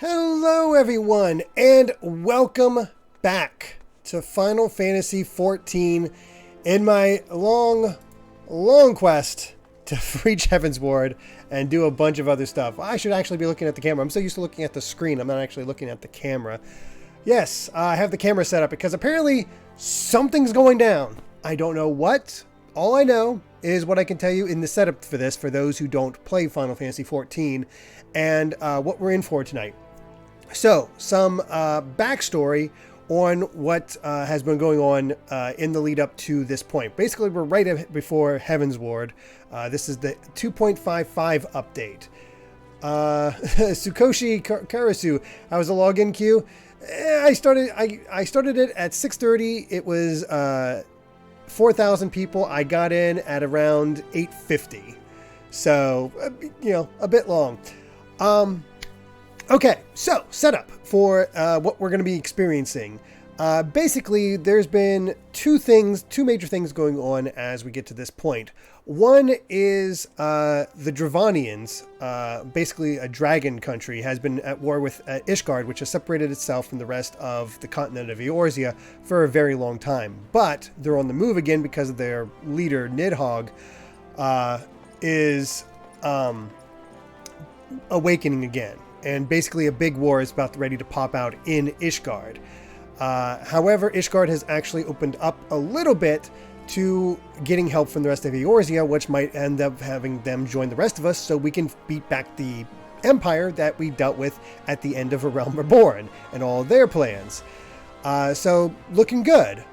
Hello everyone, and welcome back to Final Fantasy XIV in my long quest to reach Heavensward and do a bunch of other stuff. I should actually be looking at the camera. I'm so used to looking at the screen, I'm not actually looking at the camera. Yes, I have the camera set up because apparently something's going down. I don't know what. All I know is what I can tell you in the setup for this, for those who don't play Final Fantasy XIV, and what we're in for tonight. So, some backstory on what has been going on in the lead up to this point. Basically, we're right before Heavensward. This is the 2.55 update. Sukoshi Karasu, how was the login queue? I started it at 6:30. It was 4,000 people. I got in at around 8:50. So, a bit long. Okay, so setup for what we're going to be experiencing. Basically, there's been two major things going on as we get to this point. One is the Dravanians, basically a dragon country, has been at war with Ishgard, which has separated itself from the rest of the continent of Eorzea for a very long time. But they're on the move again because of their leader, Nidhogg, is awakening again. And basically a big war is ready to pop out in Ishgard. However, Ishgard has actually opened up a little bit to getting help from the rest of Eorzea, which might end up having them join the rest of us so we can beat back the empire that we dealt with at the end of A Realm Reborn and all their plans. So looking good.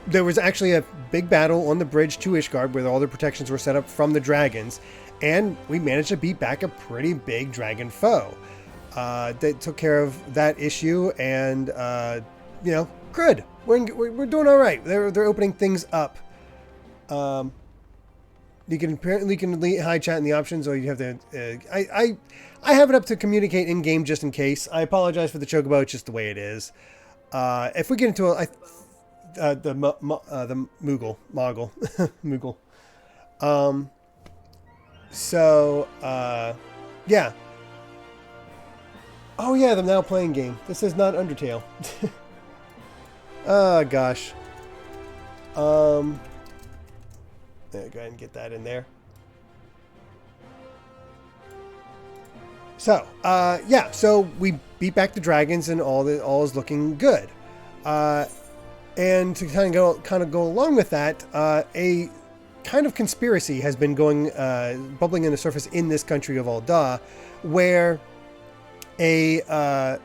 There was actually a big battle on the bridge to Ishgard where all the protections were set up from the dragons, and we managed to beat back a pretty big dragon foe. They took care of that issue, and good. We're doing all right. They're opening things up. You can hide chat in the options, or you have to. I have it up to communicate in game just in case. I apologize for the chocobo. It's just the way it is. If we get into the Moogle. Moogle. Yeah. Oh yeah, the now playing game. This is not Undertale. Oh gosh. Go ahead and get that in there. So, so we beat back the dragons and all is looking good. And to kind of go along with that, a kind of conspiracy has been bubbling in the surface in this country of Ul'dah, where a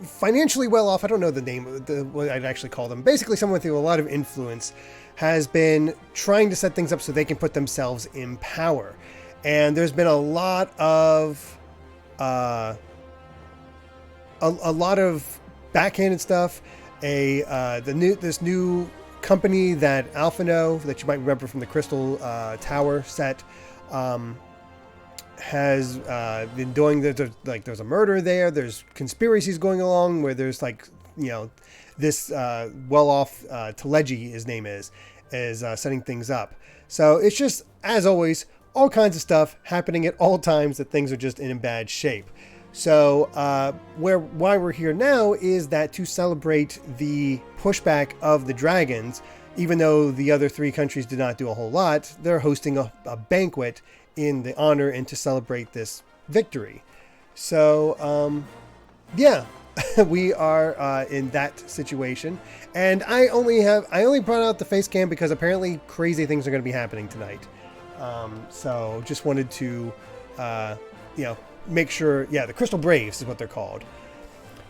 financially well-off, I don't know the name of what I'd actually call them, basically someone with a lot of influence, has been trying to set things up so they can put themselves in power. And there's been a lot of backhanded stuff. This new company that Alphino, that you might remember from the Crystal Tower set, has been doing. There's a murder there. There's conspiracies going along where there's this well-off Teleji, his name is setting things up. So it's just, as always, all kinds of stuff happening at all times that things are just in bad shape. So why we're here now is that to celebrate the pushback of the dragons, even though the other three countries did not do a whole lot, they're hosting a banquet in the honor and to celebrate this victory. So we are in that situation, and I only brought out the face cam because apparently crazy things are going to be happening tonight. So just wanted to make sure. Yeah, the Crystal Braves is what they're called.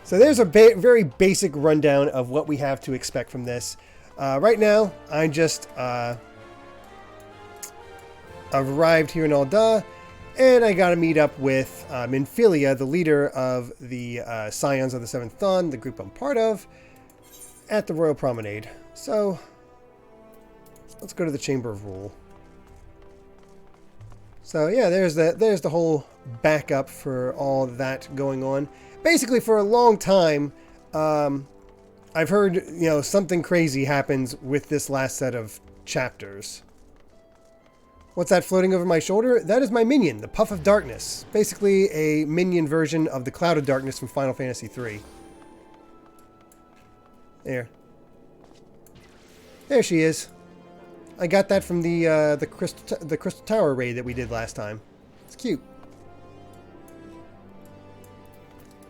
So there's a very basic rundown of what we have to expect from this. Right now, I just arrived here in Ul'dah, and I got to meet up with Minfilia, the leader of the Scions of the Seventh Dawn, the group I'm part of, at the Royal Promenade. So let's go to the Chamber of Rule. So yeah, there's the whole backup for all that going on. Basically, for a long time, I've heard something crazy happens with this last set of chapters. What's that floating over my shoulder? That is my minion, the Puff of Darkness. Basically a minion version of the Cloud of Darkness from Final Fantasy III. There. There she is. I got that from the Crystal Tower raid that we did last time. It's cute.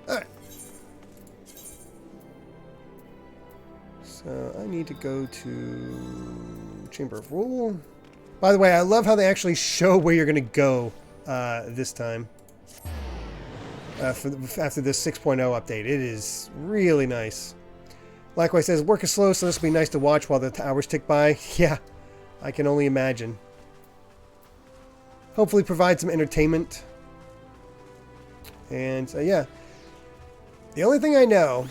Alright. So I need to go to Chamber of Rule. By the way, I love how they actually show where you're going to go this time. After this 6.0 update. It is really nice. Likewise says, work is slow, so this will be nice to watch while the hours tick by. Yeah, I can only imagine. Hopefully provide some entertainment. And yeah. The only thing I know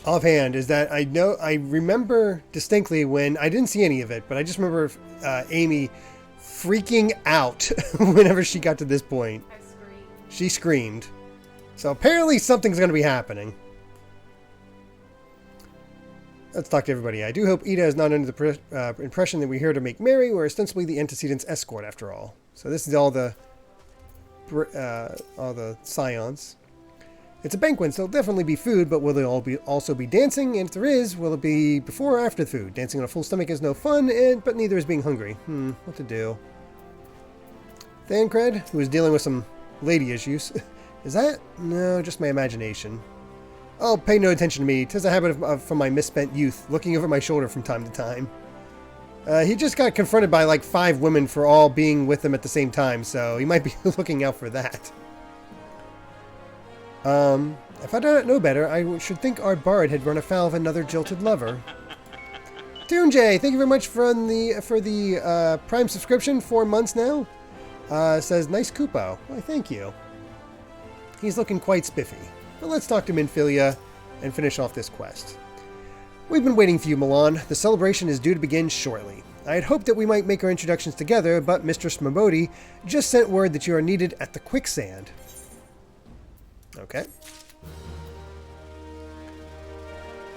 offhand is that I remember distinctly when I didn't see any of it, but I just remember Amy freaking out whenever she got to this point. I screamed. She screamed. So apparently something's going to be happening. Let's talk to everybody. I do hope Ul'dah is not under the impression that we're here to make merry. We're ostensibly the antecedents escort, after all. So this is all the scions. It's a banquet, so there'll definitely be food, but will there also be dancing? And if there is, will it be before or after the food? Dancing on a full stomach is no fun, but neither is being hungry. What to do? Thancred, who is dealing with some lady issues. Is that? No, just my imagination. Oh, pay no attention to me. 'Tis a habit from my misspent youth, looking over my shoulder from time to time. He just got confronted by like 5 women for all being with him at the same time, so he might be looking out for that. If I do not know better, I should think our bard had run afoul of another jilted lover. Toonjay, thank you very much for the Prime subscription, 4 months now. Says, nice Kupo. Why, thank you. He's looking quite spiffy. But let's talk to Minfilia and finish off this quest. We've been waiting for you, Milan. The celebration is due to begin shortly. I had hoped that we might make our introductions together, but Mr. Smabodi just sent word that you are needed at the quicksand. Okay.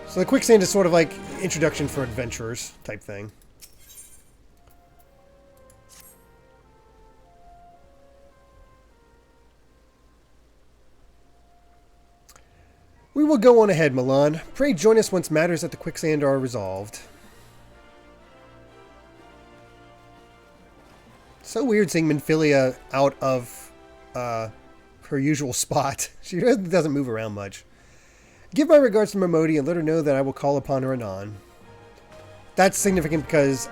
So the quicksand is sort of like introduction for adventurers type thing. We will go on ahead, Milan. Pray join us once matters at the quicksand are resolved. So weird seeing Minfilia out of her usual spot. She really doesn't move around much. Give my regards to Momodi and let her know that I will call upon her anon. That's significant because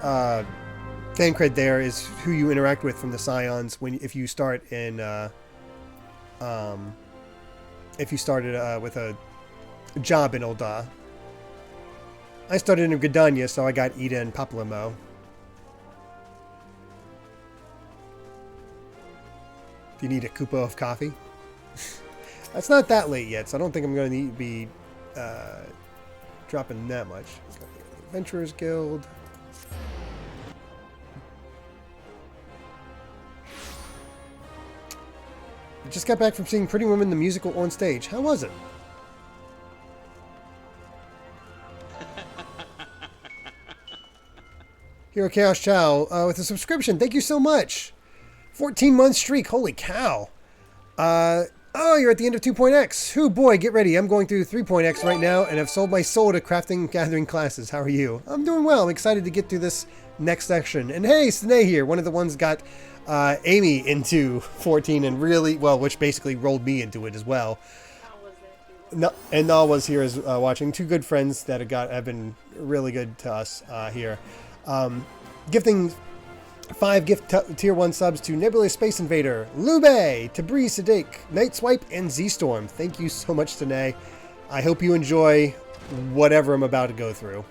Thancred there is who you interact with from the Scions if you start in if you started with a job in Ul'dah. I started in Gridania, so I got Ul'dah and Papalymo. If you need a Kupo of coffee. It's not that late yet, so I don't think I'm going to be dropping that much. Got the Adventurers Guild. I just got back from seeing Pretty Woman the musical on stage. How was it? Hero Chaos Chow with a subscription. Thank you so much. 14-month streak. Holy cow. Oh, you're at the end of 2.x. Oh boy, get ready. I'm going through 3.x right now and I've sold my soul to crafting and gathering classes. How are you? I'm doing well. I'm excited to get through this next section. And hey, Sine here. One of the ones got Amy into 14 and really, well, which basically rolled me into it as well. No, and Nal was here as watching. 2 good friends that have been really good to us here. Gifting 5 tier 1 subs to Nebula Space Invader, Lube, Tabri Sadiq, Night Swipe, and Z-Storm. Thank you so much, Tanae. I hope you enjoy whatever I'm about to go through.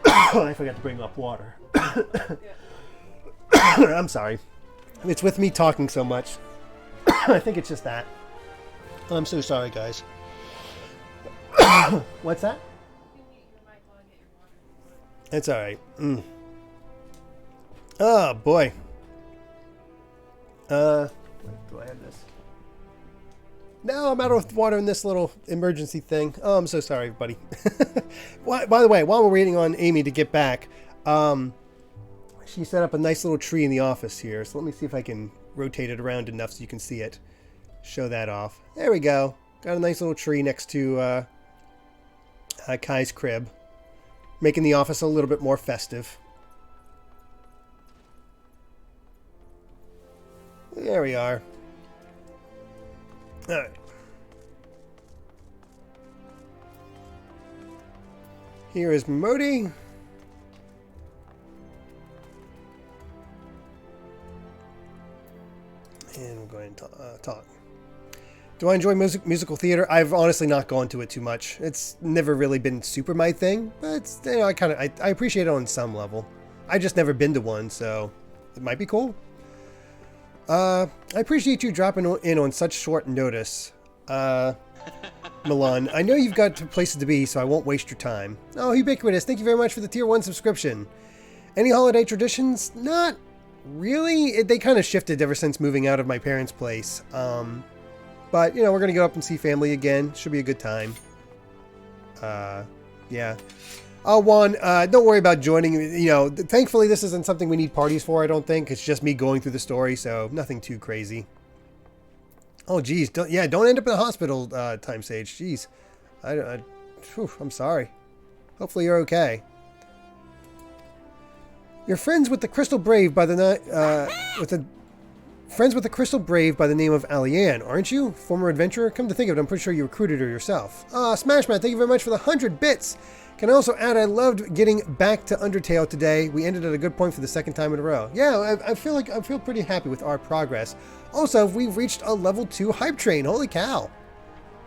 I forgot to bring up water. I'm sorry. It's with me talking so much. I think it's just that. I'm so sorry, guys. What's that? It's alright. Oh, boy. Do I have this? No, I'm out of water in this little emergency thing. Oh, I'm so sorry, everybody. By the way, while we're waiting on Amy to get back, She set up a nice little tree in the office here. So let me see if I can rotate it around enough so you can see it. Show that off. There we go. Got a nice little tree next to Kai's crib. Making the office a little bit more festive. There we are. Alright. Here is Modi. And we're going to talk. Do I enjoy musical theater? I've honestly not gone to it too much. It's never really been super my thing, but it's, you know, I appreciate it on some level. I just never been to one, so it might be cool. I appreciate you dropping in on such short notice. Milan, I know you've got places to be, so I won't waste your time. Oh, Ubiquitous, thank you very much for the Tier 1 subscription. Any holiday traditions? Not really. They kind of shifted ever since moving out of my parents' place. But, you know, we're going to go up and see family again. Should be a good time. Yeah. Oh, Juan, don't worry about joining. You know, thankfully this isn't something we need parties for, I don't think. It's just me going through the story, so nothing too crazy. Oh, geez. Don't end up in the hospital, Time Sage. Jeez. I'm sorry. Hopefully you're okay. You're friends with the Crystal Brave by the name of Alianne, aren't you? Former adventurer? Come to think of it, I'm pretty sure you recruited her yourself. Smashman, thank you very much for the 100 bits. Can I also add, I loved getting back to Undertale today. We ended at a good point for the second time in a row. Yeah, I feel pretty happy with our progress. Also, we've reached a level 2 hype train. Holy cow.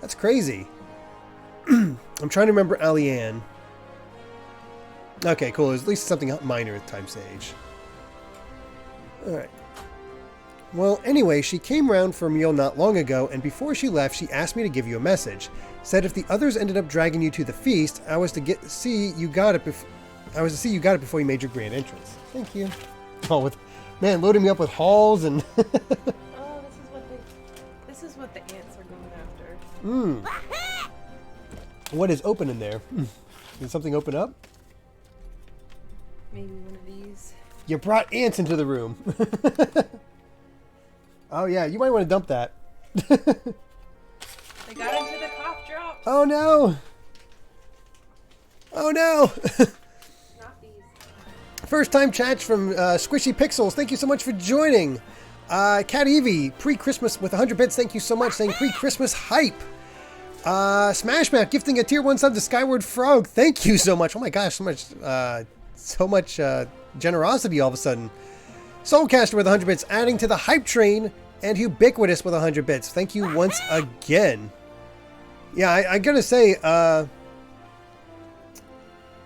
That's crazy. I'm trying to remember Alianne. Okay, cool. There's at least something minor with Time Sage. Alright. Well, anyway, she came round for a meal not long ago, and before she left, she asked me to give you a message. Said if the others ended up dragging you to the feast, I was to see you got it before you made your grand entrance. Thank you. Oh, man, loading me up with hauls and. Oh, this is what the ants are going after. What is open in there? Did something open up? Maybe one of these. You brought ants into the room. Oh yeah, you might want to dump that. They got into the cough drops. Oh no! Oh no! Not these. First time chats from Squishy Pixels. Thank you so much for joining. Cat Evie, pre-Christmas with 100 bits. Thank you so much. Saying pre-Christmas hype. Smash Map gifting a tier 1 sub to Skyward Frog. Thank you so much. Oh my gosh, so much generosity all of a sudden. Soulcaster with 100 bits, adding to the hype train, and Ubiquitous with 100 bits. Thank you once again. Yeah, I gotta say,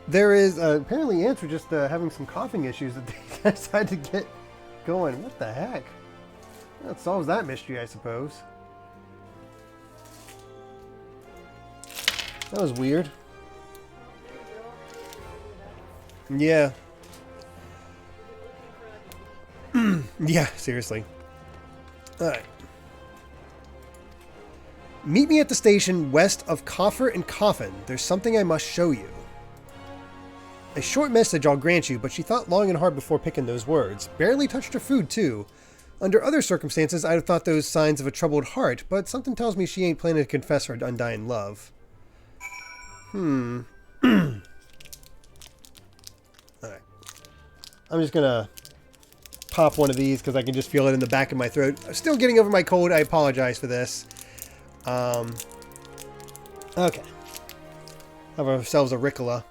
there is apparently ants are just having some coughing issues that they decided to get going. What the heck? That solves that mystery, I suppose. That was weird. Yeah. Yeah, seriously. Alright. Meet me at the station west of Coffer and Coffin. There's something I must show you. A short message I'll grant you, but she thought long and hard before picking those words. Barely touched her food, too. Under other circumstances, I'd have thought those signs of a troubled heart, but something tells me she ain't planning to confess her undying love. Alright. I'm just gonna pop one of these because I can just feel it in the back of my throat. I'm still getting over my cold. I apologize for this. Okay. Have ourselves a Ricola.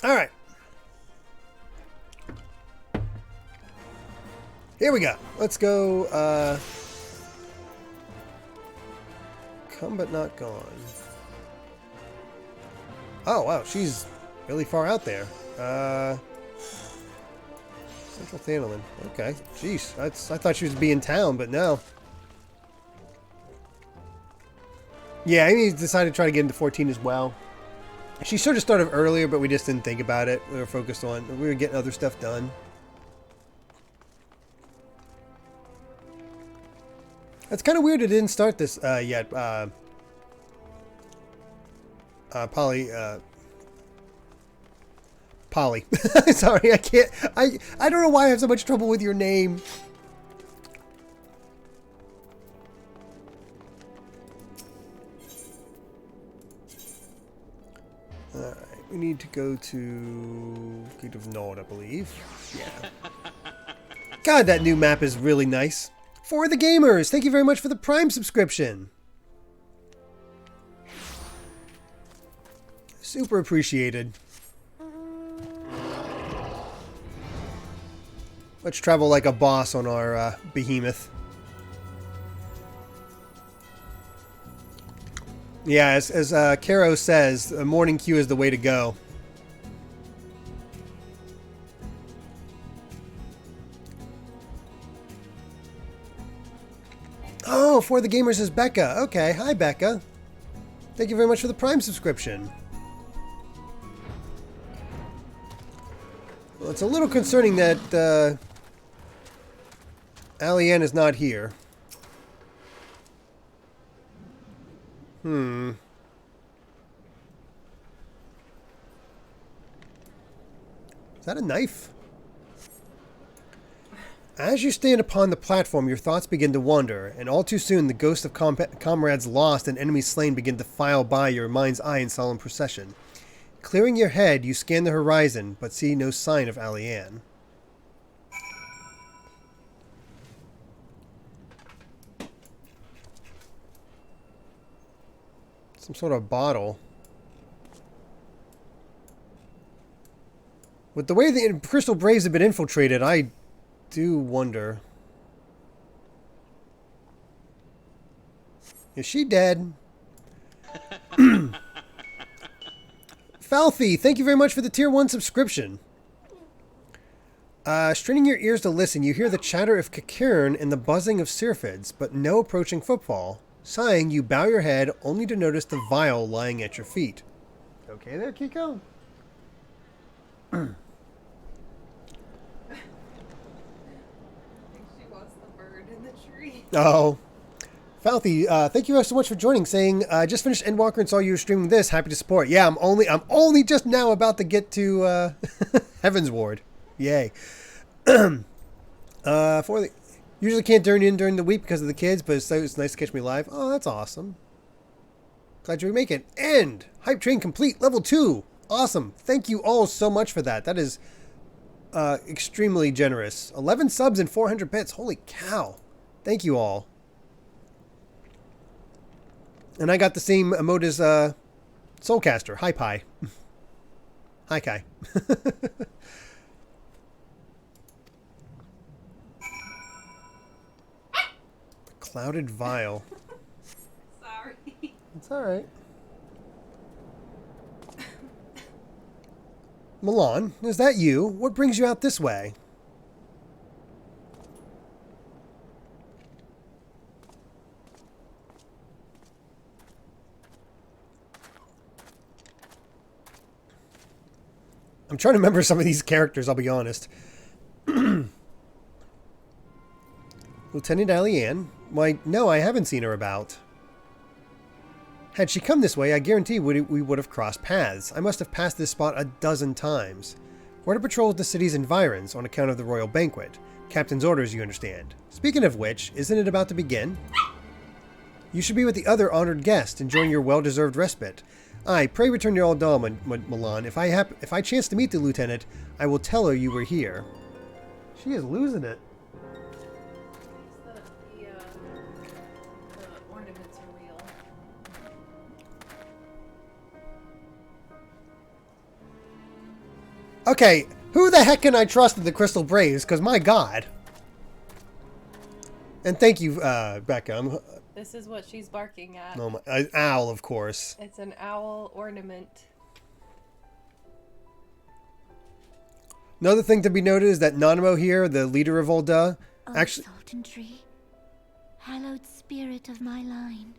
Alright. Here we go. Let's go, come but not gone. Oh, wow. She's really far out there. Central Thanalan. Okay. Jeez. I thought she was be in town, but no. Yeah, Amy decided to try to get into 14 as well. She should have started earlier, but we just didn't think about it. We were focused on... We were getting other stuff done. It's kind of weird it didn't start this yet. Polly... Polly. Sorry, I can't. I don't know why I have so much trouble with your name. Alright, we need to go to Gate of Nord, I believe. Yeah. God, that new map is really nice. For the gamers, thank you very much for the Prime subscription. Super appreciated. Let's travel like a boss on our behemoth. Yeah, as Caro says, a morning queue is the way to go. Oh, For the Gamers is Becca. Okay, hi Becca. Thank you very much for the Prime subscription. Well, it's a little concerning that Alianne is not here. Is that a knife? As you stand upon the platform, your thoughts begin to wander, and all too soon the ghosts of comrades lost and enemies slain begin to file by your mind's eye in solemn procession. Clearing your head, you scan the horizon, but see no sign of Alianne. Some sort of bottle. With the way the Crystal Braves have been infiltrated, I do wonder. Is she dead? Falfy, thank you very much for the Tier 1 subscription. Straining your ears to listen, you hear the chatter of Kakirn and the buzzing of syrphids, but no approaching footfall. Sighing, you bow your head, only to notice the vial lying at your feet. Okay there, Kiko? I think she wants the bird in the tree. Oh. Falfy, thank you so much for joining, saying, just finished Endwalker and saw you were streaming this. Happy to support. Yeah, I'm only just now about to get to Heavensward. Yay. Usually can't turn in during the week because of the kids, but it's nice to catch me live. Oh, that's awesome. Glad you make it. And Hype Train complete, level 2. Awesome. Thank you all so much for that. That is extremely generous. 11 subs and 400 bits. Holy cow. Thank you all. And I got the same emote as Soulcaster. Hi, Pi. Hi, Kai. Clouded vial. Sorry. It's alright. Milan, is that you? What brings you out this way? I'm trying to remember some of these characters, I'll be honest. Lieutenant Alianne? Why, no, I haven't seen her about. Had she come this way, I guarantee we would have crossed paths. I must have passed this spot a dozen times. We're to patrol the city's environs on account of the royal banquet. Captain's orders, you understand. Speaking of which, isn't it about to begin? You should be with the other honored guests, enjoying your well-deserved respite. Aye, pray return to Ul'dah, Milan. If I chance to meet the lieutenant, I will tell her you were here. She is losing it. The ornaments are real. Okay, who the heck can I trust in the Crystal Braves? Because my God. And thank you, Becca. This is what she's barking at. Oh my, owl, of course. It's an owl ornament. Another thing to be noted is that Nanamo here, the leader of Ul'dah, hallowed spirit of my line,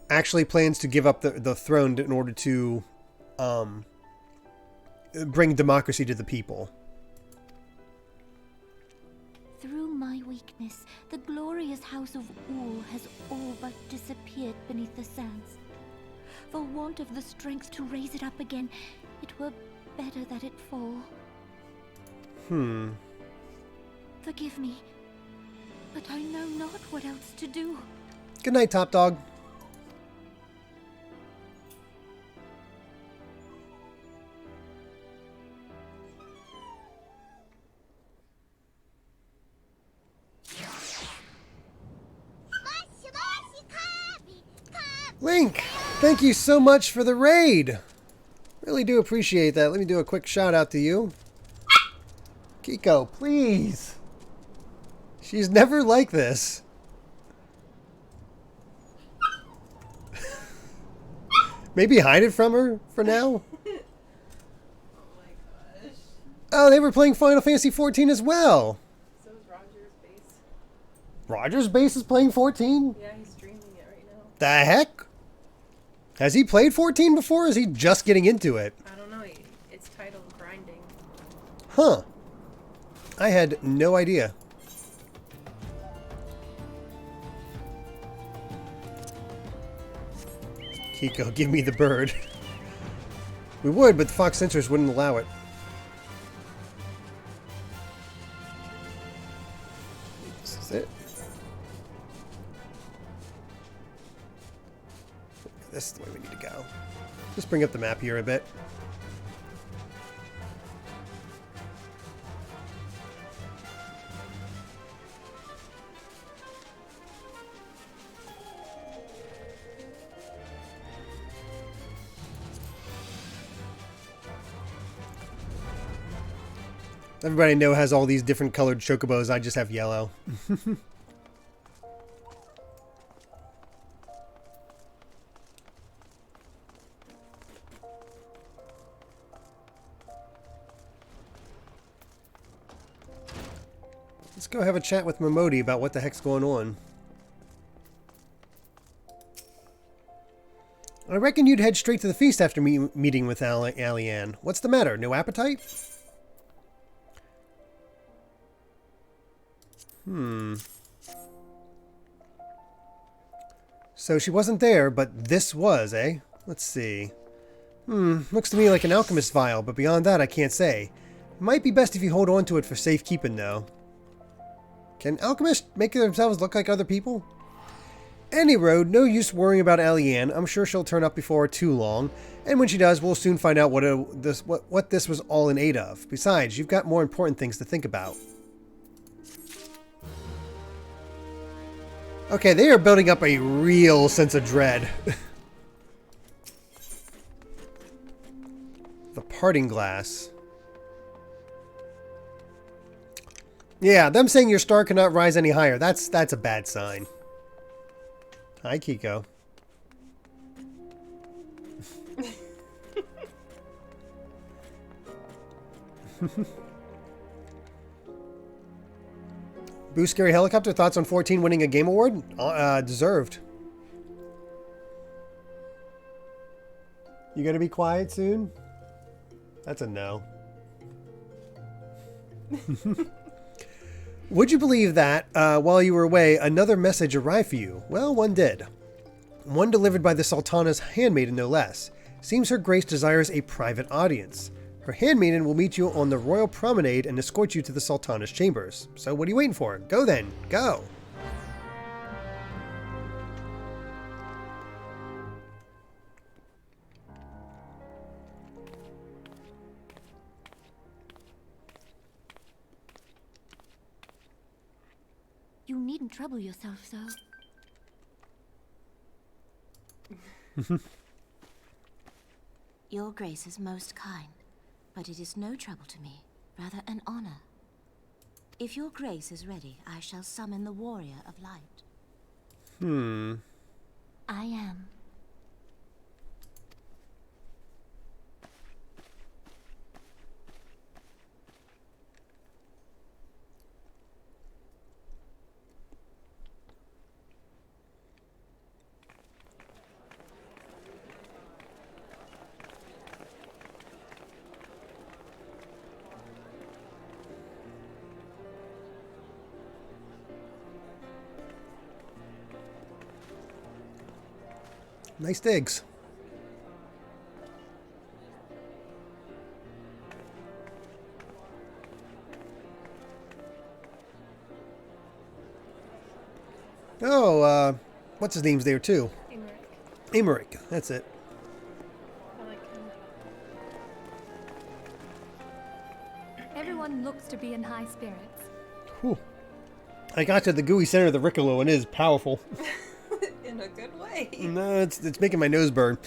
actually plans to give up the throne in order to bring democracy to the people. Through my weakness, the glorious house of Ul has all but disappeared beneath the sands. For want of the strength to raise it up again, it were better that it fall. Forgive me, but I know not what else to do. Good night, Top Dog. Link, thank you so much for the raid. Really do appreciate that. Let me do a quick shout out to you. Kiko, please. She's never like this. Maybe hide it from her for now. Oh my gosh. Oh, they were playing Final Fantasy XIV as well. So is Roger's base. Roger's base is playing 14? Yeah, he's streaming it right now. The heck? Has he played 14 before, or is he just getting into it? I don't know. It's titled Grinding. Huh. I had no idea. Kiko, give me the bird. We would, but the Fox censors wouldn't allow it. This is it. This is the way we need to go. Just bring up the map here a bit. Everybody I know has all these different colored chocobos. I just have yellow. Let's go have a chat with Momodi about what the heck's going on. I reckon you'd head straight to the feast after meeting with Alianne. What's the matter? No appetite? So she wasn't there, but this was, eh? Let's see. Looks to me like an alchemist vial, but beyond that I can't say. Might be best if you hold on to it for safekeeping, though. Can alchemists make themselves look like other people? Any road, no use worrying about Alianne. I'm sure she'll turn up before too long, and when she does, we'll soon find out what this was all in aid of. Besides, you've got more important things to think about. Okay, they are building up a real sense of dread. The parting glass. Yeah, them saying your star cannot rise any higher. That's a bad sign. Hi, Kiko. Boo Scary Helicopter, thoughts on 14 winning a game award? Deserved. You gonna be quiet soon? That's a no. Would you believe that, while you were away, another message arrived for you? Well, one did. One delivered by the Sultana's handmaiden, no less. Seems Her Grace desires a private audience. Her handmaiden will meet you on the royal promenade and escort you to the Sultana's chambers. So what are you waiting for? Go then. Go. You needn't trouble yourself so. Your Grace is most kind, but it is no trouble to me, rather an honor. If your Grace is ready, I shall summon the Warrior of Light. I am. Nice digs. Oh, what's his name's there too? Emmerich. Emmerich. That's it. I like him. Everyone looks to be in high spirits. Whew. I got to the gooey center of the Riccolo and it is powerful. In a good way. No, it's making my nose burn.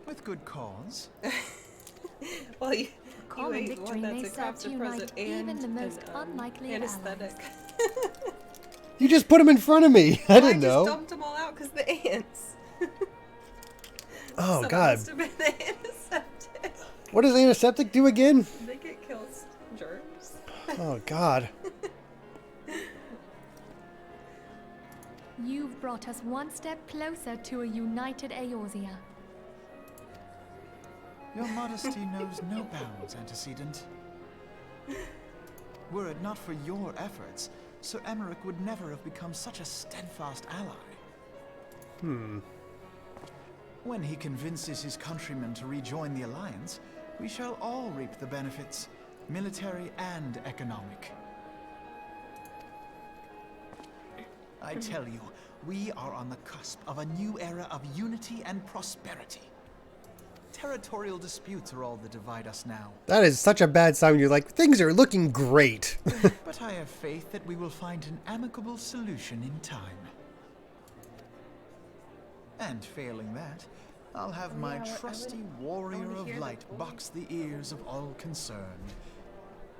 With good cause. Well, you Common ate victory one may that's a serve to crafted unite present even and the most an, unlikely and of aesthetic. You just put him in front of me. I didn't I know. just dumped them all out because the ants. Oh, So God. That must have been the antiseptic. What does antiseptic do again? They get kills germs. Oh, God. You've brought us one step closer to a united Eorzea. Your modesty knows no bounds, antecedent. Were it not for your efforts, Sir Emmerich would never have become such a steadfast ally. When he convinces his countrymen to rejoin the Alliance, we shall all reap the benefits, military and economic. I tell you, we are on the cusp of a new era of unity and prosperity. Territorial disputes are all that divide us now. That is such a bad sign when you're like, things are looking great. But I have faith that we will find an amicable solution in time. And failing that, I'll have my Yeah, trusty I warrior would of hear the light voice. box the ears of all concerned.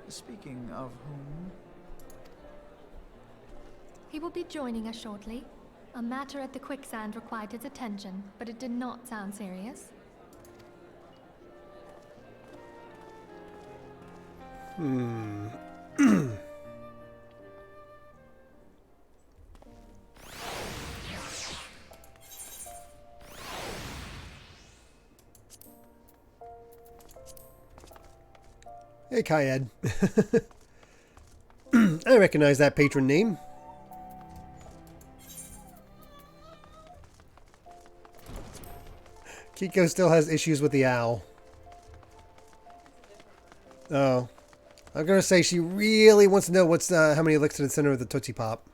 Speaking of whom... He will be joining us shortly. A matter at the quicksand required his attention, but it did not sound serious. Hey, Kayed. I recognize that patron name. Kiko still has issues with the owl. Oh. I'm going to say she really wants to know what's how many licks in the center of the Tootsie Pop.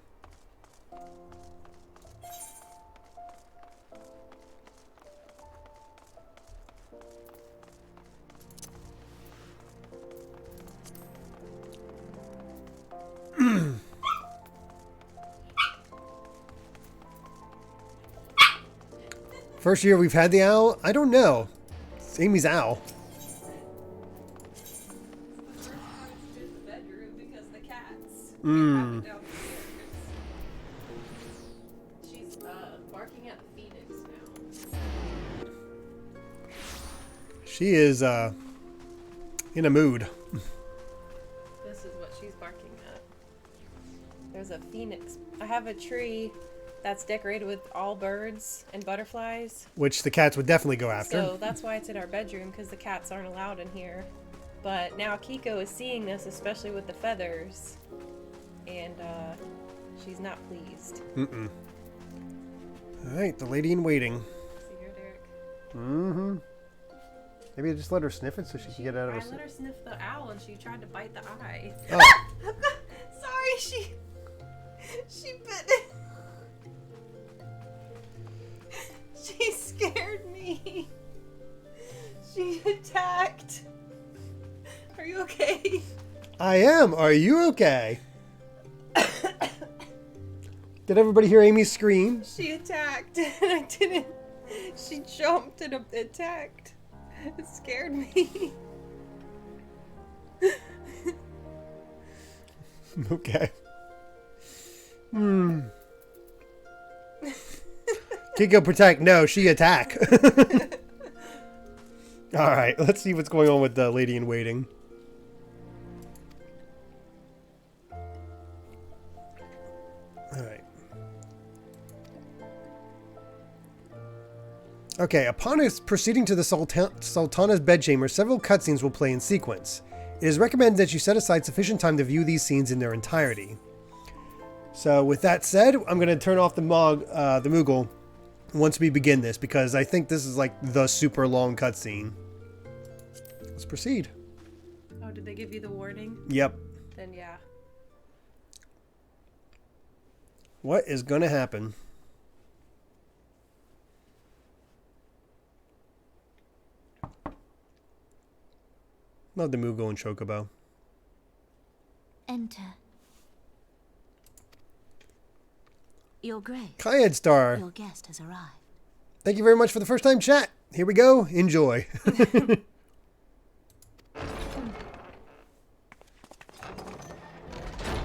First year we've had the owl? I don't know. It's Amy's owl. The first time she did the bedroom because the cats keep having downstairs. She's barking at the phoenix now. She is in a mood. This is what she's barking at. There's a phoenix. I have a tree that's decorated with all birds and butterflies. Which the cats would definitely go after. So that's why it's in our bedroom, because the cats aren't allowed in here. But now Kiko is seeing this, especially with the feathers. And she's not pleased. Alright, the lady in waiting. See here, Derek? Mm-hmm. Maybe I just let her sniff it so she can get out of I her... let her sniff the owl and she tried to bite the eye. Oh. Sorry, she bit it. She scared me. She attacked. Are you okay? I am. Are you okay? Did everybody hear Amy scream? She attacked and I didn't. She jumped and attacked. It scared me. Okay. Kiko protect. No, she attack. Alright, let's see what's going on with the lady in waiting. Alright. Okay, upon us proceeding to the Sultana's bedchamber, several cutscenes will play in sequence. It is recommended that you set aside sufficient time to view these scenes in their entirety. So, with that said, I'm going to turn off the Moogle once we begin this, because I think this is like the super long cutscene. Let's proceed. Oh, did they give you the warning? Yep. Then yeah. What is going to happen? Love the Mugo and Chocobo. Enter. Your Grace, Kayed Star. your guest has arrived. Thank you very much for the first time chat. Here we go. Enjoy.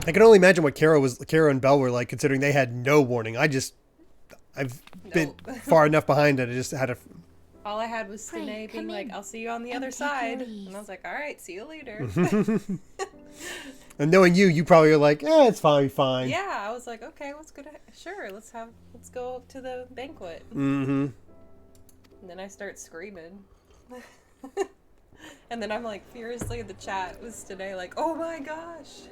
I can only imagine what Kara and Belle were like, considering they had no warning. I've been far enough behind that I just had a. All I had was Pray, Danae being come like, in "I'll see you on the and other take your side," ease. and I was like, "All right, see you later." And knowing you probably are like, it's probably fine. Yeah, I was like, "Okay, sure, let's go to the banquet." Mm-hmm. And then I start screaming. And then I'm like furiously in the chat with Danae, like, "Oh my gosh!"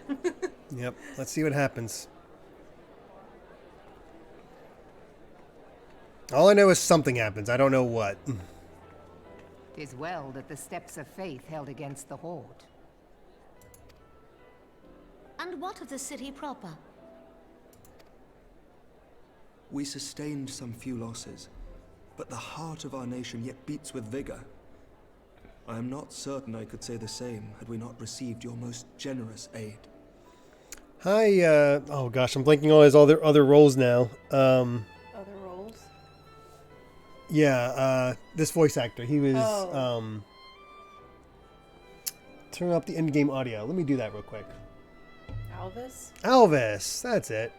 Yep. Let's see what happens. All I know is something happens. I don't know what. 'Tis well that the steps of faith held against the Horde. And what of the city proper? We sustained some few losses, but the heart of our nation yet beats with vigor. I am not certain I could say the same had we not received your most generous aid. Hi, oh gosh, I'm blanking on his other roles now. Other roles? Yeah, this voice actor, he was, Oh. turn up the in-game audio. Let me do that real quick. Alvis? Elvis, that's it.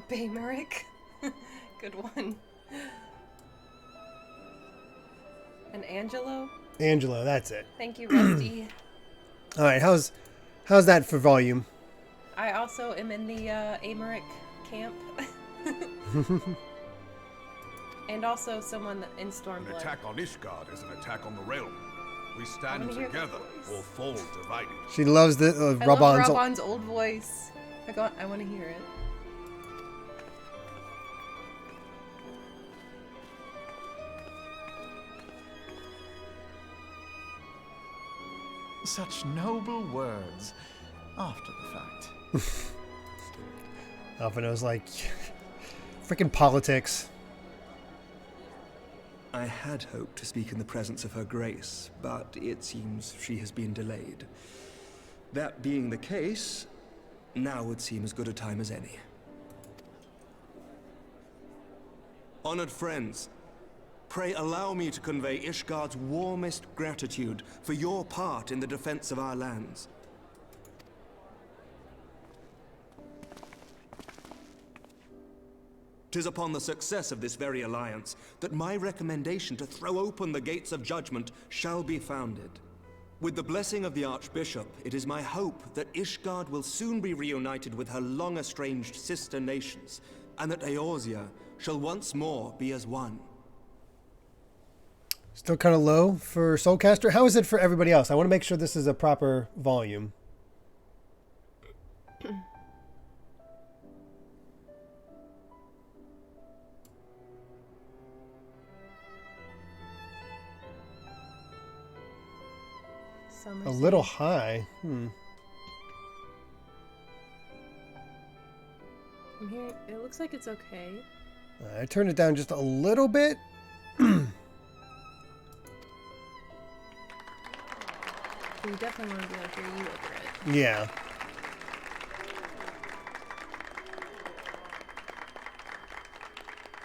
Baymeric? Good one. And Angelo? Angelo, that's it. Thank you, Rusty. All right, how's that for volume? I also am in the Americ camp. And also someone in An Stormblood. attack on Ishgard is an attack on the realm. We stand wanna hear the together voice. or fall divided. She loves the I love Rabban's. Rabban's old voice. I want to hear it. Such noble words after the fact. Alphinaud's like, freaking politics. I had hoped to speak in the presence of her grace, but it seems she has been delayed. That being the case, now would seem as good a time as any. Honored friends, pray allow me to convey Ishgard's warmest gratitude for your part in the defense of our lands. 'Tis upon the success of this very alliance that my recommendation to throw open the gates of judgment shall be founded. With the blessing of the Archbishop, it is my hope that Ishgard will soon be reunited with her long-estranged sister nations, and that Eorzea shall once more be as one. Still kind of low for Soulcaster. How is it for everybody else? I want to make sure this is a proper volume. A little high. I'm here. It looks like it's okay. I turned it down just a little bit. We definitely want to be able to hear you over it. Yeah.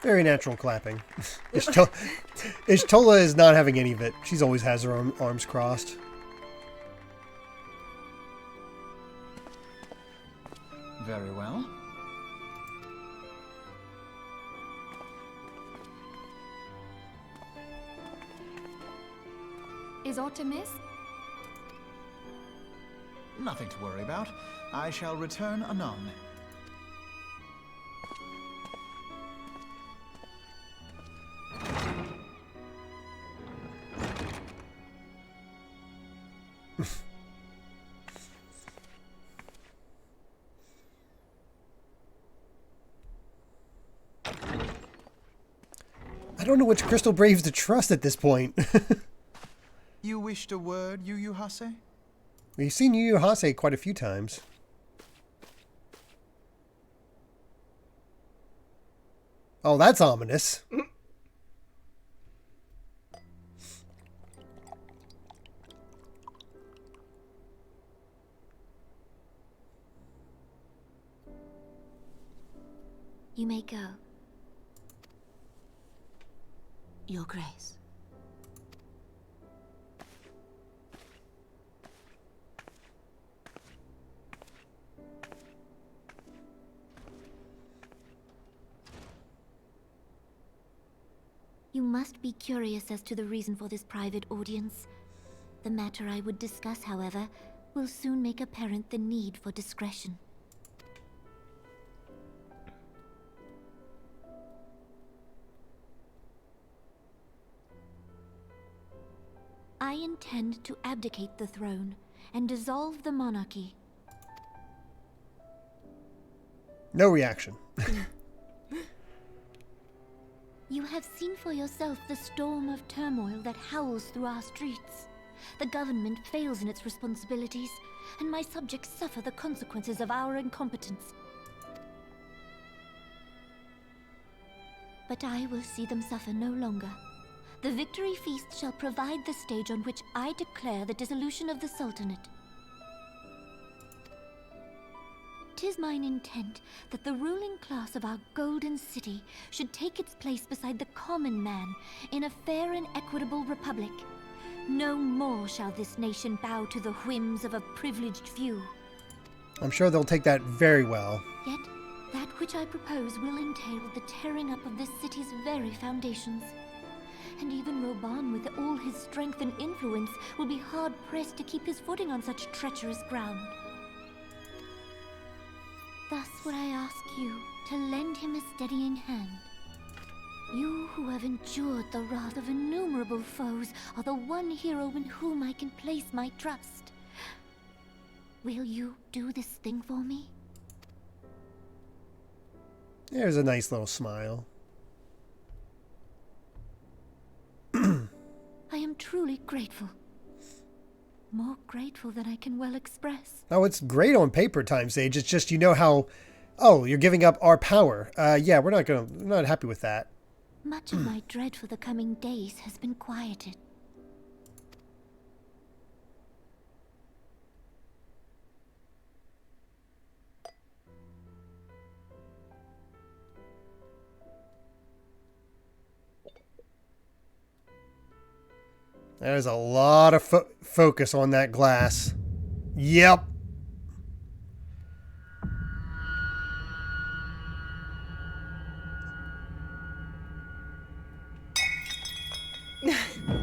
Very natural clapping. Ishtola is not having any of it. She's always has her arms crossed. Very well. Is aught amiss? Nothing to worry about. I shall return anon. I don't know which Crystal Braves to trust at this point. You wished a word, Yu Hase? We've seen Yu Hase quite a few times. Oh, that's ominous. You may go. Your Grace. You must be curious as to the reason for this private audience. The matter I would discuss, however, will soon make apparent the need for discretion. I intend to abdicate the throne and dissolve the monarchy. No reaction. You have seen for yourself the storm of turmoil that howls through our streets. The government fails in its responsibilities, and my subjects suffer the consequences of our incompetence. But I will see them suffer no longer. The victory feast shall provide the stage on which I declare the dissolution of the Sultanate. 'Tis mine intent that the ruling class of our golden city should take its place beside the common man in a fair and equitable republic. No more shall this nation bow to the whims of a privileged few. I'm sure they'll take that very well. Yet, that which I propose will entail the tearing up of this city's very foundations. And even Roban, with all his strength and influence, will be hard-pressed to keep his footing on such treacherous ground. Thus would I ask you to lend him a steadying hand. You who have endured the wrath of innumerable foes are the one hero in whom I can place my trust. Will you do this thing for me? There's a nice little smile. I am truly grateful. More grateful than I can well express. Oh, it's great on paper, Time Sage. It's just, you know how, oh, you're giving up our power. Yeah, we're not happy with that. Much of my dread for the coming days has been quieted. There's a lot of focus on that glass. Yep.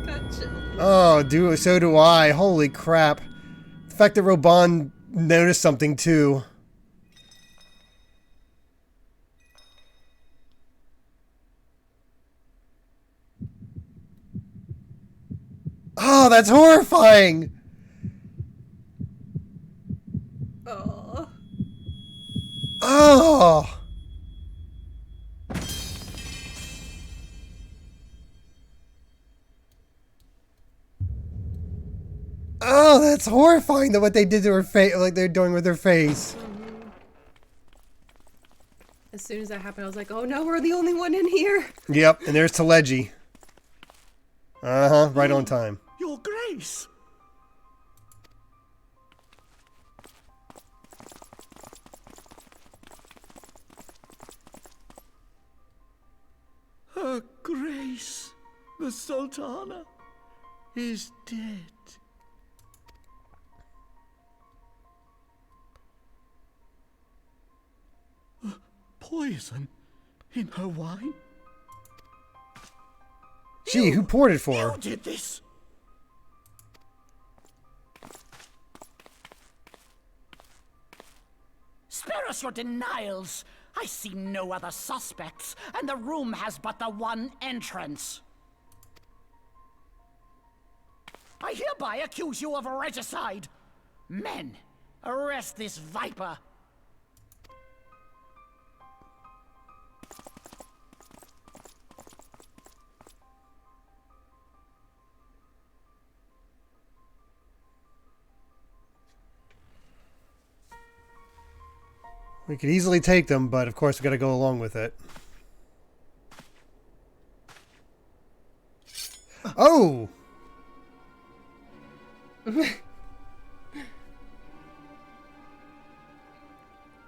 Gotcha. Oh, so do I. Holy crap. The fact that Roban noticed something too. Oh, that's horrifying! Oh. Oh! Oh, that's horrifying, what they did to her face, like they're doing with her face. Mm-hmm. As soon as that happened, I was like, oh no, we're the only one in here. Yep, and there's Teleji. Uh-huh, right on time. Your Grace! Her Grace, the Sultana, is dead. Poison in her wine? Gee, who poured it for her? You did this! Spare us your denials! I see no other suspects, and the room has but the one entrance. I hereby accuse you of regicide. Men, arrest this viper. We could easily take them, but of course we got to go along with it. Oh!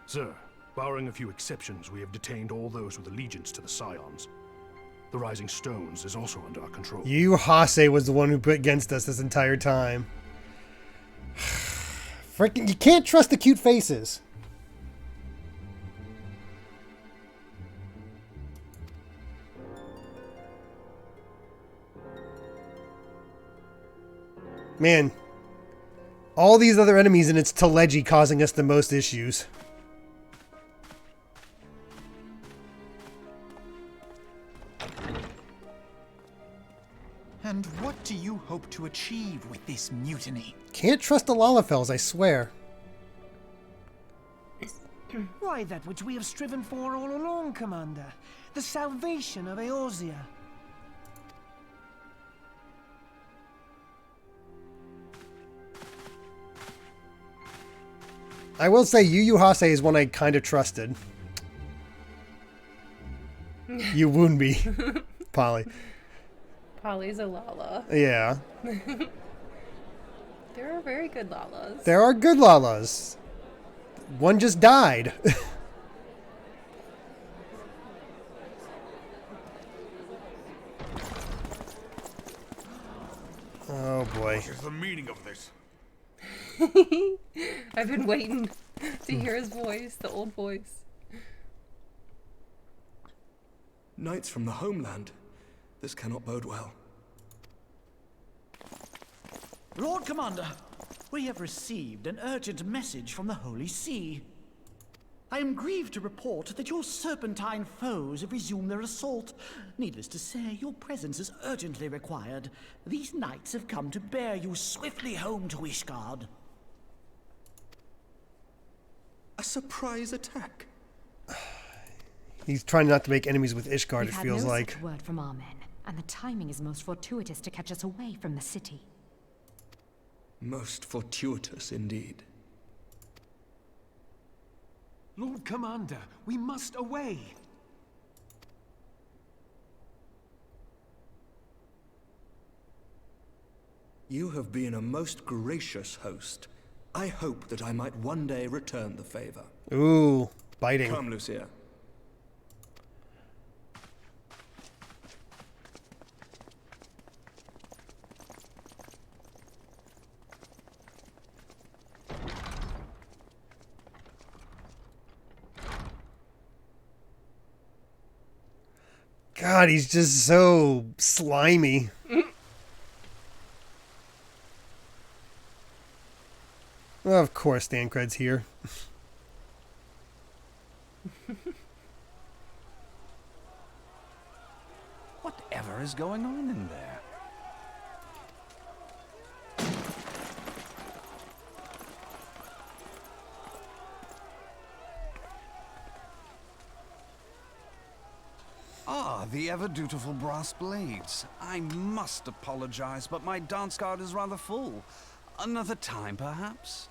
Sir, barring a few exceptions, we have detained all those with allegiance to the Scions. The Rising Stones is also under our control. Yu Hase was the one who put against us this entire time. Freaking, you can't trust the cute faces. Man, all these other enemies and it's Teleji causing us the most issues. And what do you hope to achieve with this mutiny? Can't trust the Lalafels, I swear. Why, that which we have striven for all along, Commander. The salvation of Eorzea. I will say Yu Hase is one I kind of trusted. You wound me, Polly. Polly's a Lala. Yeah. There are very good Lalas. There are good Lalas. One just died. Oh boy. What is the meaning of this? I've been waiting to hear his voice, the old voice. Knights from the homeland. This cannot bode well. Lord Commander, we have received an urgent message from the Holy See. I am grieved to report that your serpentine foes have resumed their assault. Needless to say, your presence is urgently required. These knights have come to bear you swiftly home to Ishgard. A surprise attack? He's trying not to make enemies with Ishgard, it feels like. Such word from our men, and the timing is most fortuitous to catch us away from the city. Most fortuitous indeed. Lord Commander, we must away. You have been a most gracious host. I hope that I might one day return the favor. Ooh, biting. Come, Lucia. God, he's just so slimy. Well, of course, Dancred's here. Whatever is going on in there? Ah, the ever-dutiful brass blades. I must apologize, but my dance card is rather full. Another time, perhaps?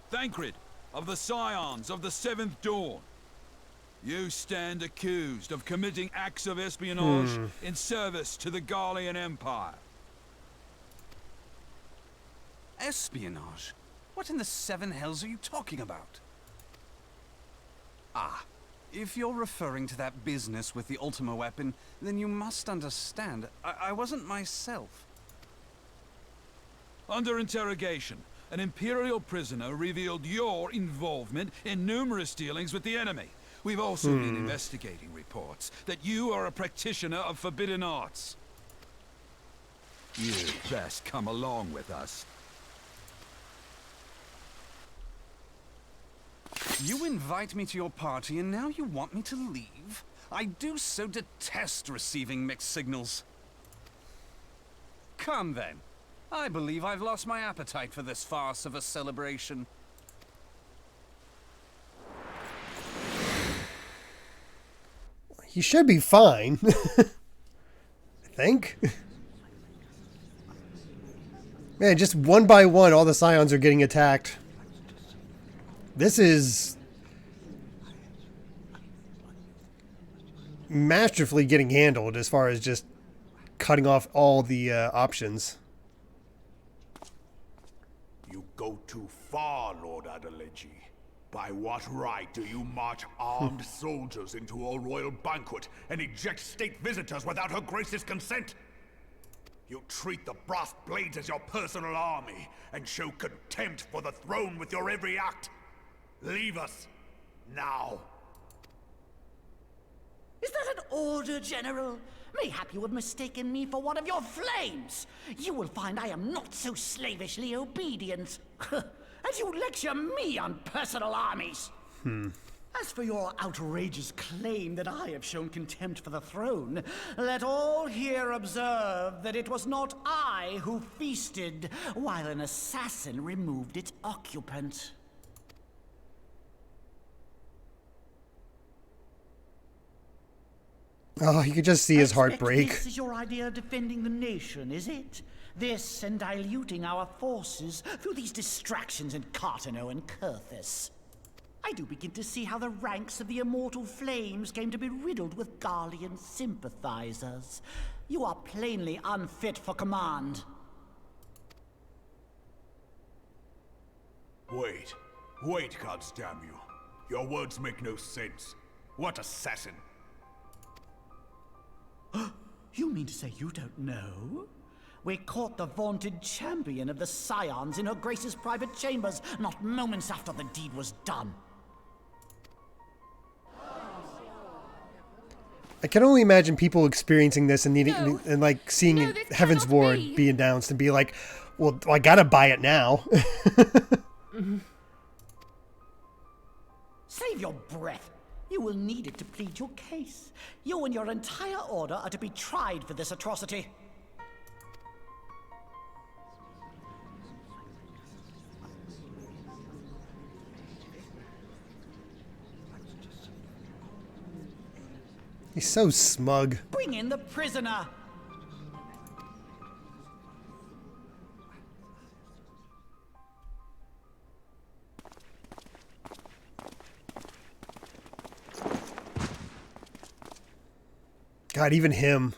Thancred, of the Scions of the Seventh Dawn. You stand accused of committing acts of espionage in service to the Garlean Empire. Espionage? What in the seven hells are you talking about? Ah, if you're referring to that business with the Ultima weapon, then you must understand, I wasn't myself. Under interrogation, an Imperial prisoner revealed your involvement in numerous dealings with the enemy. We've also been investigating reports that you are a practitioner of forbidden arts. You'd best come along with us. You invite me to your party and now you want me to leave? I do so detest receiving mixed signals. Come then. I believe I've lost my appetite for this farce of a celebration. He should be fine. I think. Man, just one by one, all the Scions are getting attacked. This is masterfully getting handled as far as just cutting off all the options. You go too far, Lord Adeleji. By what right do you march armed soldiers into a royal banquet and eject state visitors without her grace's consent? You treat the brass blades as your personal army and show contempt for the throne with your every act. Leave us now. Is that an order, General? Mayhap you have mistaken me for one of your flames. You will find I am not so slavishly obedient. As you lecture me on personal armies. As for your outrageous claim that I have shown contempt for the throne, let all here observe that it was not I who feasted while an assassin removed its occupant. Oh, you could just see his heart break. This is your idea of defending the nation, is it? This and diluting our forces through these distractions in Cartano and Kurthis. I do begin to see how the ranks of the Immortal Flames came to be riddled with Garlean sympathizers. You are plainly unfit for command. Wait, goddamn you. Your words make no sense. What assassin? You mean to say you don't know? We caught the vaunted champion of the Scions in her Grace's private chambers, not moments after the deed was done. I can only imagine people experiencing this and needing and like seeing Heavensward be announced and be like, "Well, I gotta buy it now." Save your breath. You will need it to plead your case. You and your entire order are to be tried for this atrocity. He's so smug. Bring in the prisoner. God, even him.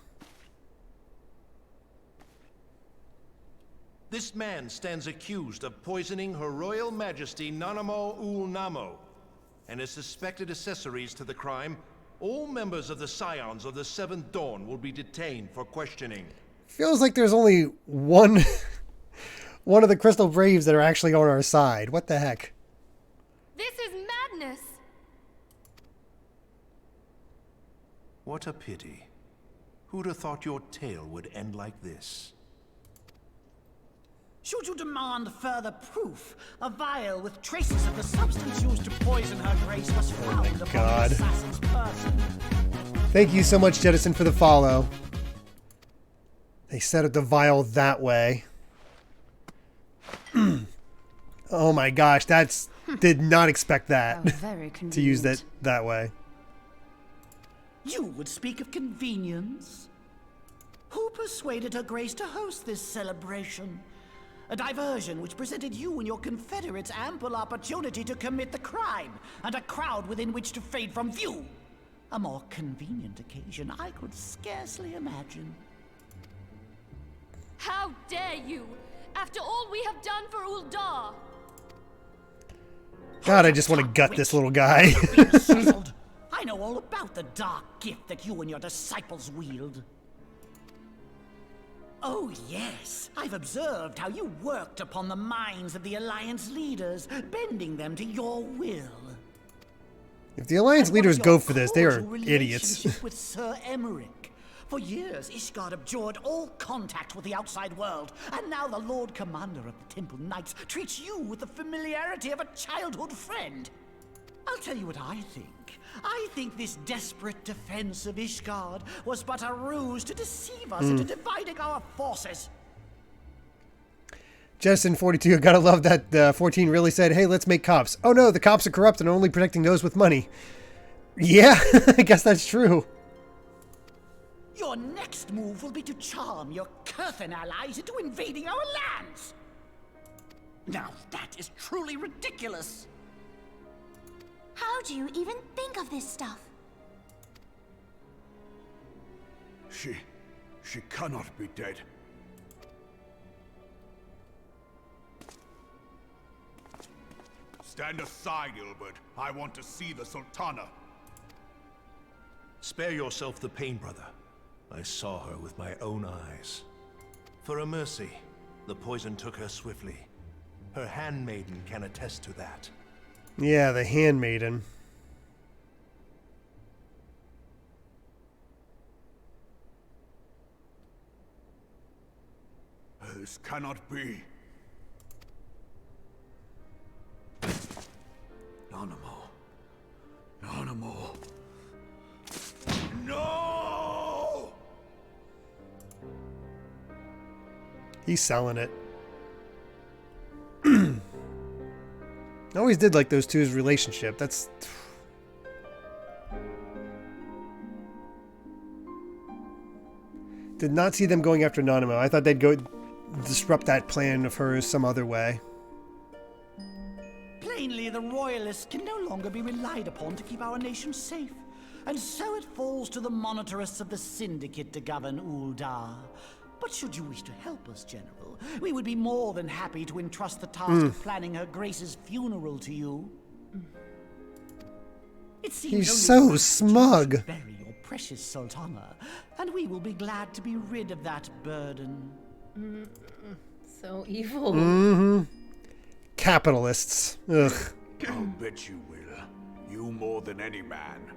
This man stands accused of poisoning Her Royal Majesty Nanamo Ul'Namo and his suspected accessories to the crime. All members of the Scions of the Seventh Dawn will be detained for questioning. Feels like there's only one of the Crystal Braves that are actually on our side. What the heck? This is madness. What a pity. Who'd have thought your tale would end like this? Should you demand further proof, a vial with traces of the substance used to poison her grace was found upon the assassin's person. Thank you so much, Jettison, for the follow. They set up the vial that way. Oh my gosh, did not expect that to use that way. You would speak of convenience? Who persuaded her grace to host this celebration? A diversion which presented you and your confederates ample opportunity to commit the crime, and a crowd within which to fade from view. A more convenient occasion I could scarcely imagine. How dare you! After all we have done for Ul'dah! God, I just want to gut this little guy. I know all about the dark gift that you and your disciples wield. Oh yes, I've observed how you worked upon the minds of the Alliance leaders, bending them to your will. If the Alliance leaders go for this, they are idiots. With Sir Emmerich. For years, Ishgard abjured all contact with the outside world, and now the Lord Commander of the Temple Knights treats you with the familiarity of a childhood friend. I'll tell you what I think. I think this desperate defense of Ishgard was but a ruse to deceive us into dividing our forces. Jettison42, gotta love that 14 really said, "Hey, let's make cops." Oh no, the cops are corrupt and are only protecting those with money. Yeah, I guess that's true. Your next move will be to charm your Kurthan allies into invading our lands. Now that is truly ridiculous. How do you even think of this stuff? She cannot be dead. Stand aside, Ilbert. I want to see the Sultana. Spare yourself the pain, brother. I saw her with my own eyes. For a mercy, the poison took her swiftly. Her handmaiden can attest to that. Yeah, the handmaiden. This cannot be. Nanamo. No! He's selling it. I always did like those two's relationship. That's... Did not see them going after Nanamo. I thought they'd go disrupt that plan of hers some other way. Plainly, the royalists can no longer be relied upon to keep our nation safe. And so it falls to the monitorists of the Syndicate to govern Ul'dah. But should you wish to help us, General, we would be more than happy to entrust the task of planning Her Grace's funeral to you. It seems He's so smug. to bury your precious Sultana, and we will be glad to be rid of that burden. So evil. Mm-hmm. Capitalists. Ugh. I'll bet you will. You more than any man.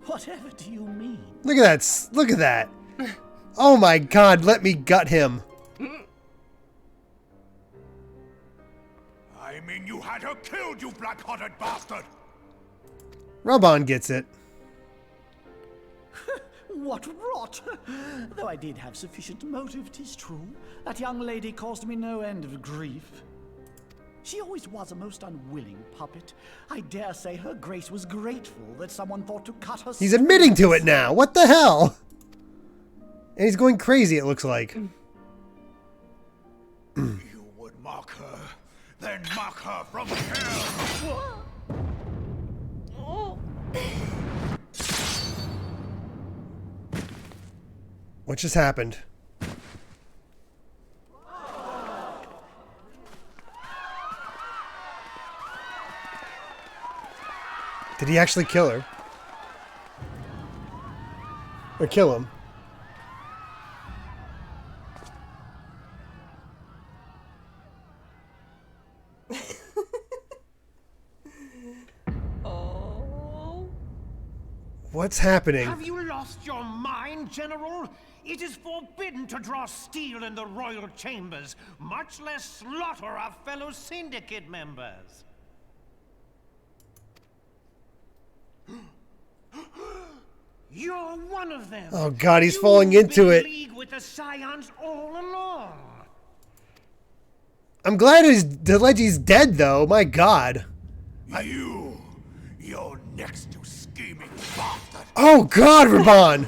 Whatever do you mean? Look at that. Look at that. Oh my god, let me gut him. I mean, you had her killed, you black-hearted bastard! Rabban gets it. What rot! Though I did have sufficient motive, 'tis true. That young lady caused me no end of grief. She always was a most unwilling puppet. I dare say Her Grace was grateful that someone thought to cut her. He's admitting to it now. What the hell? And he's going crazy, it looks like. You would mock her, then mock her from hell! What just happened? Did he actually kill her? Or kill him? What's happening? Have you lost your mind, General? It is forbidden to draw steel in the royal chambers, much less slaughter our fellow syndicate members. You're one of them. Oh god, he's falling into it. League with the Scions all along. I'm glad Delegi's dead, though. My god. You're next to scheming bastard. Oh god, Rabban!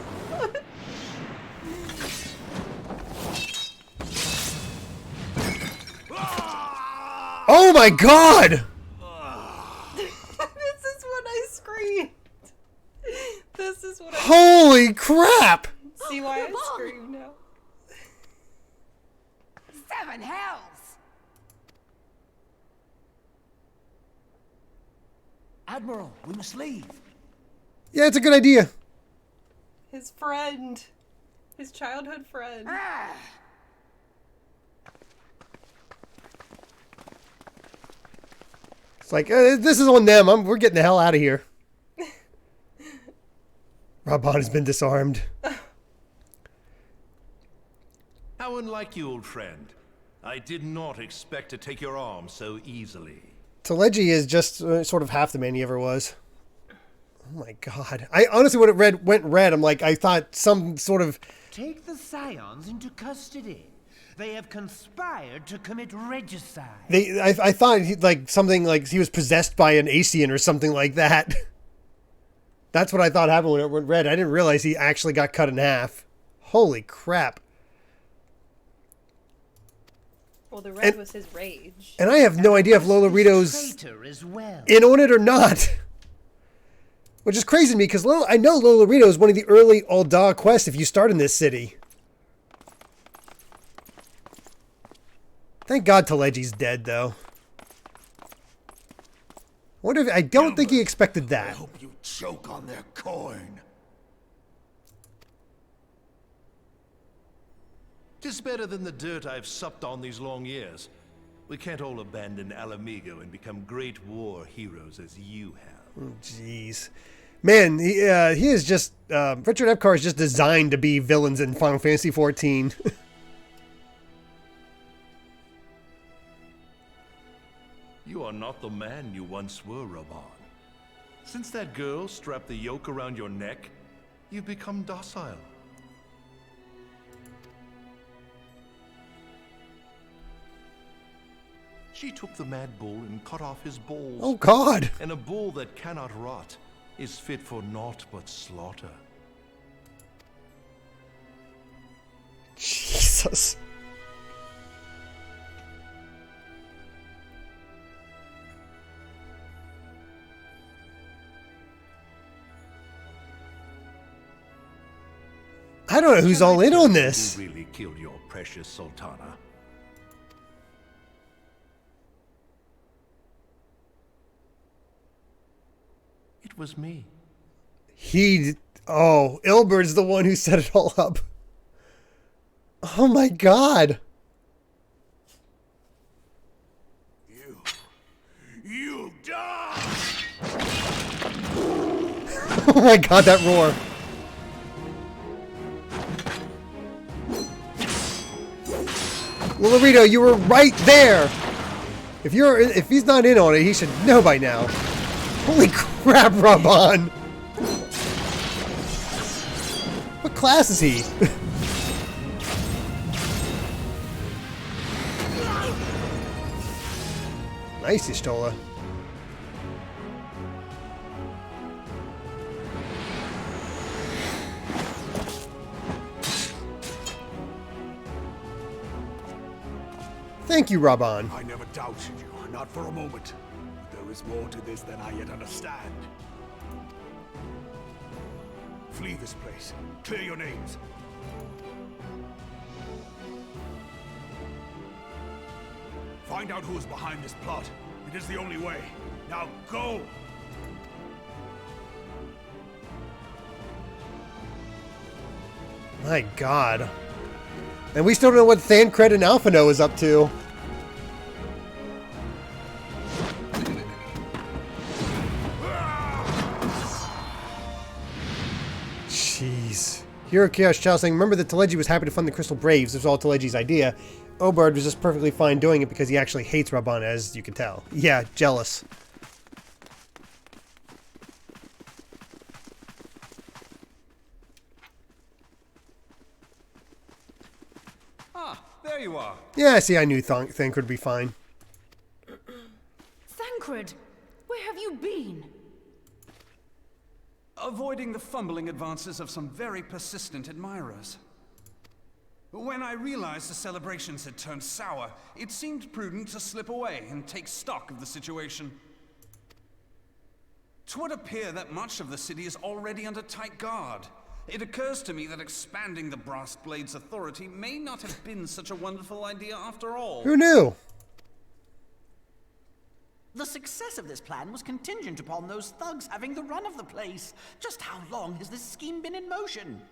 Oh my god! This is what I screamed. This is what I Holy crap! See why I scream now. Seven hells! Admiral, we must leave. Yeah, it's a good idea. His friend. His childhood friend. It's like, this is on them. We're getting the hell out of here. Rabban has been disarmed. How unlike you, old friend. I did not expect to take your arm so easily. Telegi is just sort of half the man he ever was. Oh my god. I honestly, when it went red, I'm like, I thought some sort of... Take the Scions into custody. They have conspired to commit regicide. I thought something like he was possessed by an Asian or something like that. That's what I thought happened when it went red. I didn't realize he actually got cut in half. Holy crap. Well, the red was his rage. And I have no idea if Lolorito's in on it or not. Which is crazy to me, because I know Lolorito is one of the early Ul'dah quests if you start in this city. Thank God Telegi's dead, though. I don't think he expected that. I hope you choke on their coin. 'Tis better than the dirt I've supped on these long years. We can't all abandon Alamigo and become great war heroes as you have. Oh, jeez. Man, he is just... Richard Epcar is just designed to be villains in Final Fantasy XIV. You are not the man you once were, Raban. Since that girl strapped the yoke around your neck, you've become docile. She took the mad bull and cut off his balls. Oh, God! And a bull that cannot rot is fit for naught but slaughter. Jesus. I don't know who's all in on this. Who really killed your precious Sultana? It was me. Oh, Ilbert's the one who set it all up. Oh my God. You die! Oh my God, that roar. Lolorito, you were right there. If he's not in on it, he should know by now. Holy crap, Raban. What class is he? Nice, Y'shtola. Thank you, Raban. I never doubted you, not for a moment. But there is more to this than I yet understand. Flee this place. Clear your names. Find out who is behind this plot. It is the only way. Now go! My God. And we still don't know what Thancred and Alphino is up to. Jeez. Hero Chaos Chow saying, remember that Telegi was happy to fund the Crystal Braves. It was all Telegi's idea. Obard was just perfectly fine doing it because he actually hates Raban, as you can tell. Yeah, jealous. Ah, there you are. Yeah, see, I knew Thancred would be fine. Thancred, where have you been? Avoiding the fumbling advances of some very persistent admirers. When I realized the celebrations had turned sour, it seemed prudent to slip away and take stock of the situation. 'Twould appear that much of the city is already under tight guard. It occurs to me that expanding the Brass Blade's authority may not have been such a wonderful idea after all. Who knew? The success of this plan was contingent upon those thugs having the run of the place. Just how long has this scheme been in motion?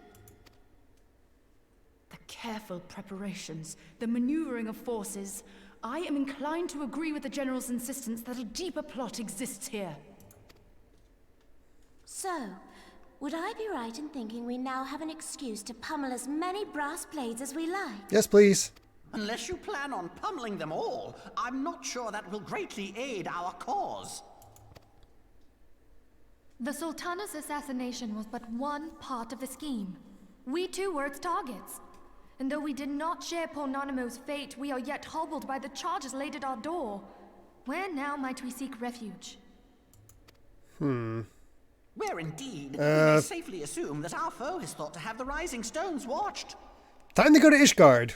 The careful preparations, the maneuvering of forces. I am inclined to agree with the General's insistence that a deeper plot exists here. So, would I be right in thinking we now have an excuse to pummel as many brass blades as we like? Yes, please. Unless you plan on pummeling them all, I'm not sure that will greatly aid our cause. The Sultana's assassination was but one part of the scheme. We too were its targets. And though we did not share poor Nanamo's fate, we are yet hobbled by the charges laid at our door. Where now might we seek refuge? Where indeed, we may safely assume that our foe is thought to have the Rising Stones watched. Time to go to Ishgard.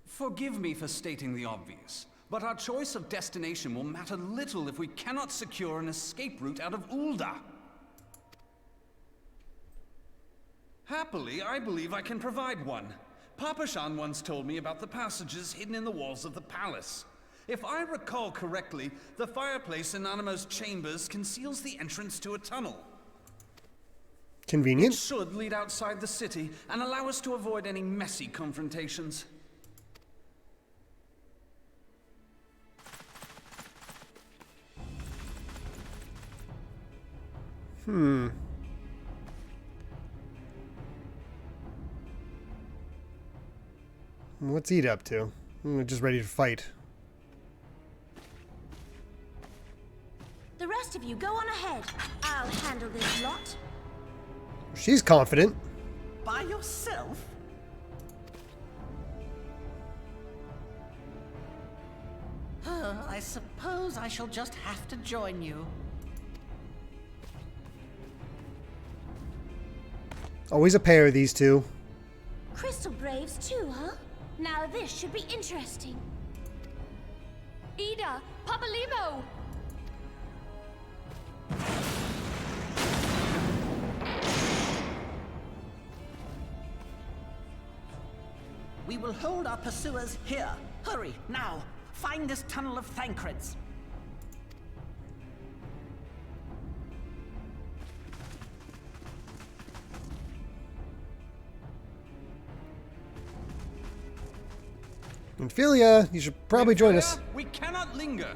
Forgive me for stating the obvious, but our choice of destination will matter little if we cannot secure an escape route out of Ul'dah. Happily, I believe I can provide one. Papa Shan once told me about the passages hidden in the walls of the palace. If I recall correctly, the fireplace in Nanamo's chambers conceals the entrance to a tunnel. Convenient. It should lead outside the city and allow us to avoid any messy confrontations. What's Eda up to? Just ready to fight. The rest of you go on ahead. I'll handle this lot. She's confident. By yourself? I suppose I shall just have to join you. Always a pair, these two. Crystal Braves too, huh? Now this should be interesting. Eda! Papalimo! We will hold our pursuers here. Hurry, now! Find this tunnel of Thancred's. Ophelia, you should probably join us. We cannot linger.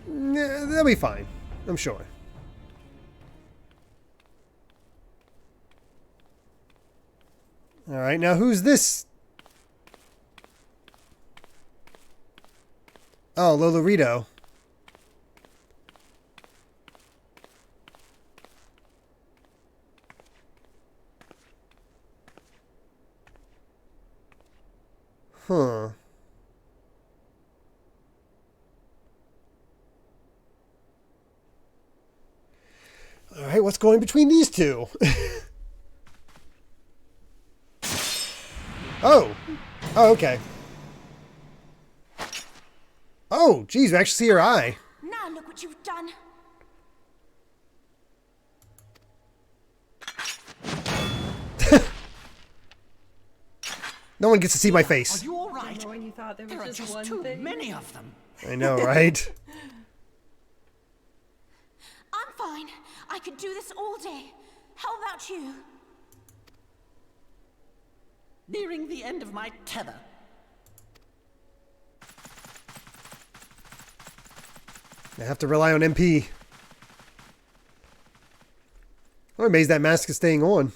Yeah, they'll be fine, I'm sure. All right, now who's this? Oh, Lolorito. Huh. All right, what's going between these two? Oh. Oh, okay. Oh, geez, we actually see her eye. Now look what you've done. No one gets to see my face. Are you all right? When you thought there There are was just one too thing. many of them. I know, right? I'm fine. I could do this all day. How about you? Nearing the end of my tether. I have to rely on MP. I'm amazed that mask is staying on.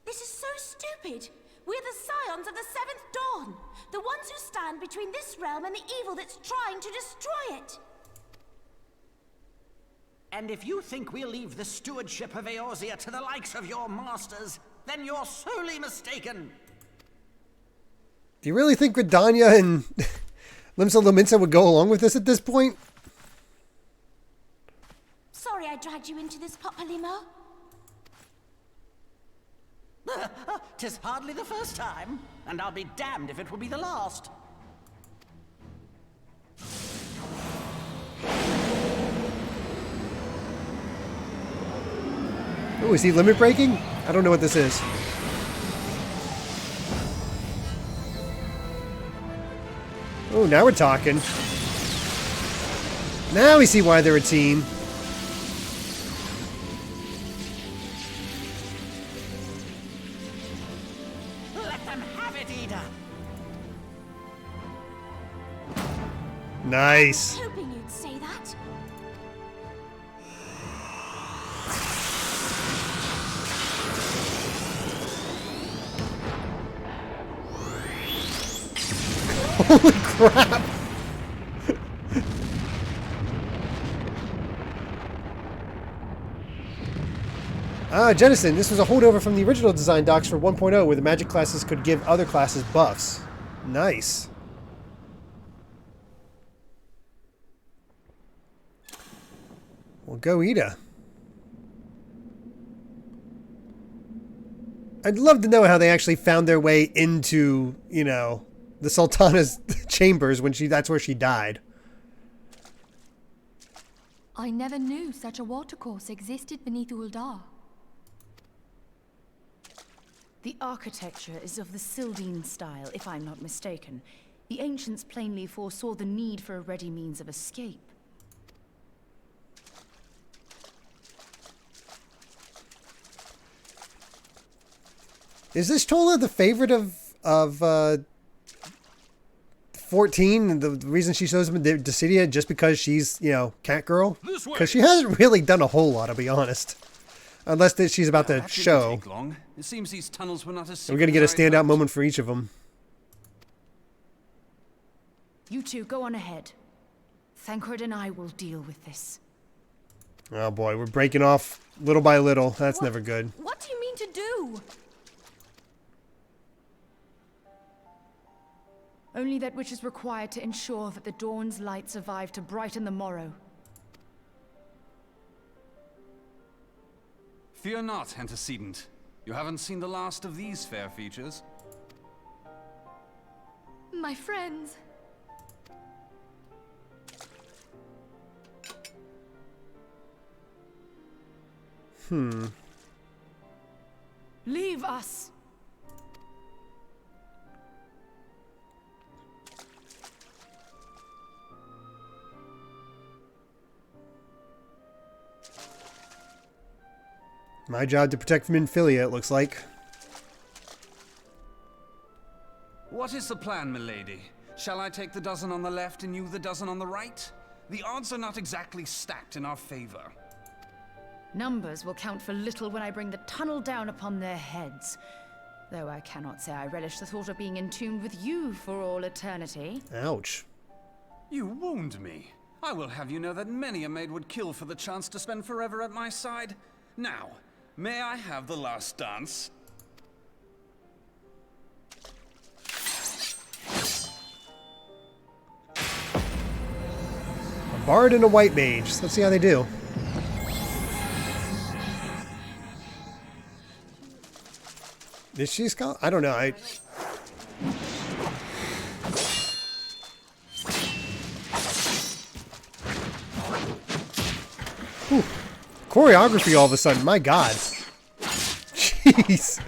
This is so stupid. We're the scions of the Seventh Dawn. The ones who stand between this realm and the evil that's trying to destroy it. And if you think we'll leave the stewardship of Eorzea to the likes of your masters, then you're sorely mistaken. Do you really think Gridania and Limsa Lominsa would go along with this at this point? Sorry I dragged you into this, Papalimo. 'Tis hardly the first time, and I'll be damned if it will be the last. Oh, is he limit breaking? I don't know what this is. Oh, now we're talking. Now we see why they're a team. Let them have it, Eda. Nice. I was hoping you'd say that. Holy crap! Jettison, this was a holdover from the original design docs for 1.0 where the magic classes could give other classes buffs. Nice. Well, go Ul'dah. I'd love to know how they actually found their way into, you know, the Sultana's chambers when that's where she died. I never knew such a watercourse existed beneath Ul'dah. The architecture is of the Sylvine style, if I'm not mistaken. The ancients plainly foresaw the need for a ready means of escape. Is this Tola the favorite of 14? And the reason she shows him in Dissidia just because she's, you know, cat girl? Because she hasn't really done a whole lot, to be honest. Unless she's about to show. Take long. It seems these tunnels were not as We're going to get a standout moment for each of them. You two go on ahead. Thancred and I will deal with this. Oh boy, we're breaking off little by little. That's never good. What do you mean to do? Only that which is required to ensure that the dawn's light survive to brighten the morrow. Fear not, antecedent. You haven't seen the last of these fair features. My friends. Leave us. My job to protect from Infilia, it looks like. What is the plan, milady? Shall I take the dozen on the left and you the dozen on the right? The odds are not exactly stacked in our favor. Numbers will count for little when I bring the tunnel down upon their heads. Though I cannot say I relish the thought of being entombed with you for all eternity. Ouch. You wound me. I will have you know that many a maid would kill for the chance to spend forever at my side. Now, may I have the last dance? A bard and a white mage. Let's see how they do. Is she skull? I don't know. Whew. Choreography all of a sudden. My God. Jeez.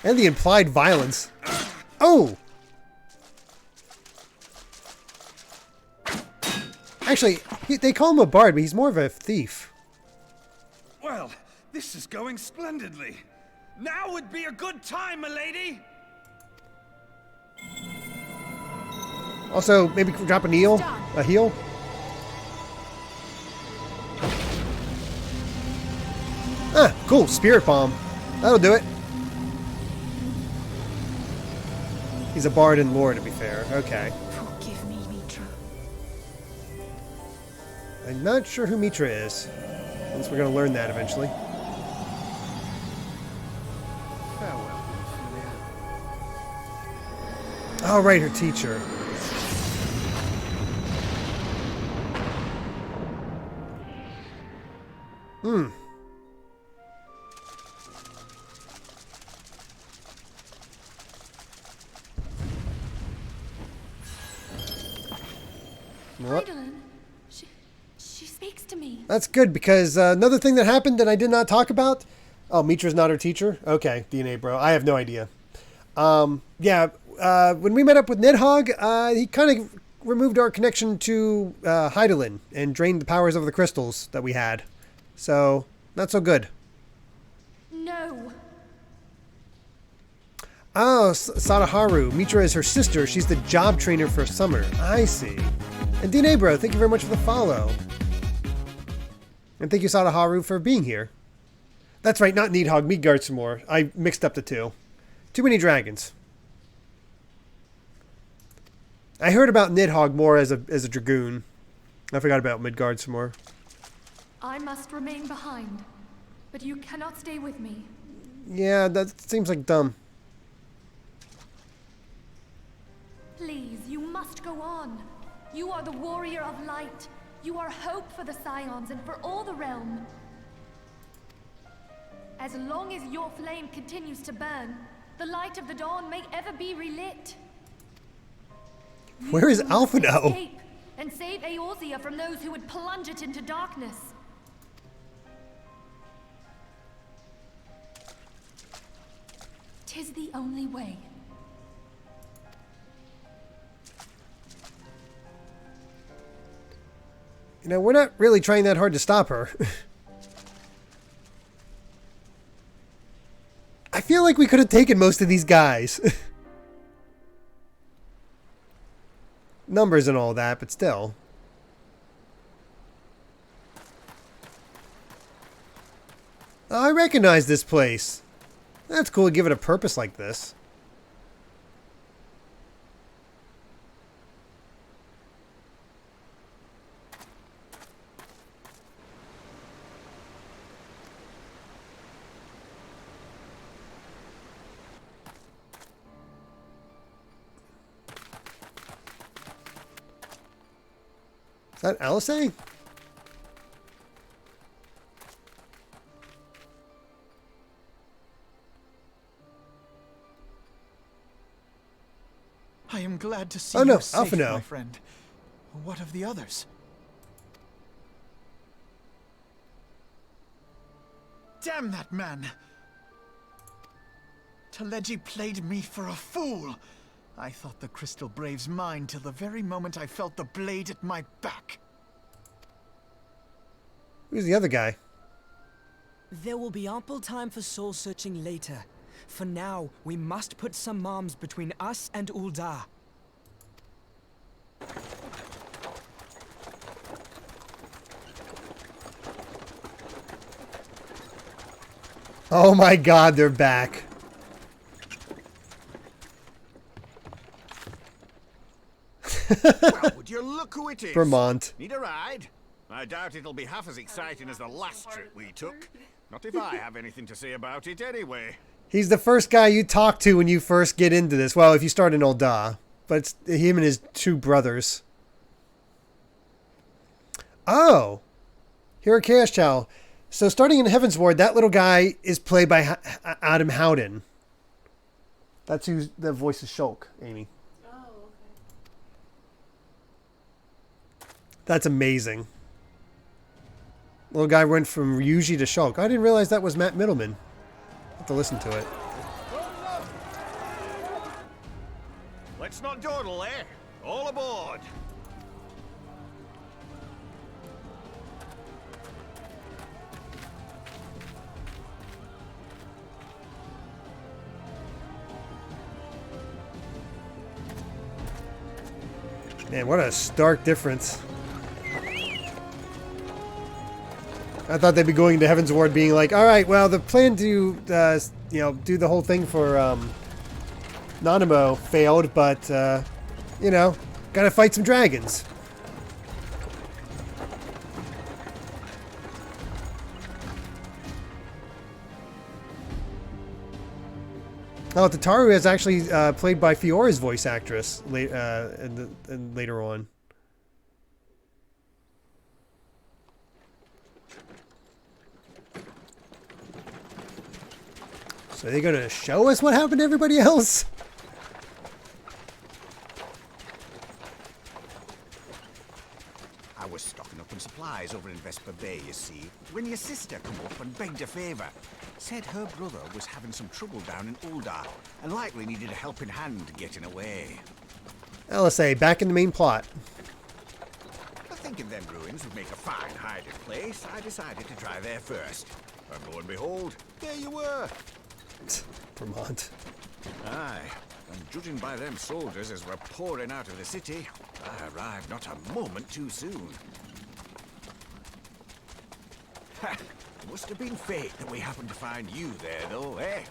And the implied violence. Oh! Actually, they call him a bard, but he's more of a thief. Well, this is going splendidly. Now would be a good time, milady! Also, maybe drop a heal? A heal? Ah, cool. Spirit Bomb. That'll do it. He's a bard and lore, to be fair. Okay. Forgive me, Mitra. I'm not sure who Mitra is. Unless we're going to learn that eventually. Oh, right, her teacher. What? She speaks to me. That's good, because another thing that happened that I did not talk about... Oh, Mitra's not her teacher? Okay, DNA bro. I have no idea. Yeah, when we met up with Nidhogg, he kind of removed our connection to Hydaelyn and drained the powers of the crystals that we had. So, not so good. No. Oh, Sadaharu. Mitra is her sister. She's the job trainer for Summer. I see. And DNA bro, thank you very much for the follow. And thank you, Sadaharu, for being here. That's right, not Nidhogg, Midgard some more. I mixed up the two. Too many dragons. I heard about Nidhogg more as a dragoon. I forgot about Midgard some more. I must remain behind. but you cannot stay with me. Yeah, that seems like dumb. Please, you must go on. You are the warrior of light. You are hope for the Scions and for all the realm. As long as your flame continues to burn, the light of the dawn may ever be relit. Where is Alpha now? Escape and save Eorzea from those who would plunge it into darkness. Tis the only way. You know, we're not really trying that hard to stop her. I feel like we could have taken most of these guys. Numbers and all that, but still. Oh, I recognize this place. That's cool to give it a purpose like this. Is that Alisei? I am glad to see Oh, no, you safe, Alphino. my friend. What of the others? Damn that man! Taleji played me for a fool! I thought the Crystal Brave's mine till the very moment I felt the blade at my back. Who's the other guy? There will be ample time for soul searching later. For now, we must put some arms between us and Ul'dah. Oh my god, they're back. Well, would you look who it is? Vermont. Need a ride? I doubt it'll be half as exciting as the last trip we took. Not if I have anything to say about it anyway. He's the first guy you talk to when you first get into this. Well, if you start in Ul'dah. But it's him and his two brothers. Oh. Here at Chaos Chow. So starting in Heavensward, that little guy is played by Adam Howden. That's who the voice is Shulk, Amy. That's amazing. Little guy went from Ryuji to Shulk. I didn't realize that was Matt Middleman. I'll have to listen to it. Let's not dawdle, eh? All aboard! Man, what a stark difference. I thought they'd be going to Heavensward being like, alright, well, the plan to, you know, do the whole thing for, Nanamo failed, but, you know, gotta fight some dragons. Oh, Tataru is actually played by Fiora's voice actress later on. So are they going to show us what happened to everybody else? I was stocking up on supplies over in Vesper Bay, you see, when your sister come up and begged a favour. Said her brother was having some trouble down in Ul'dah and likely needed a helping hand getting away. LSA, back in the main plot. But thinking them ruins would make a fine hiding place, I decided to try there first. And lo and behold, there you were. Vermont. Aye, and judging by them soldiers as were pouring out of the city, I arrived not a moment too soon. Ha! Must have been fate that we happened to find you there, though, eh?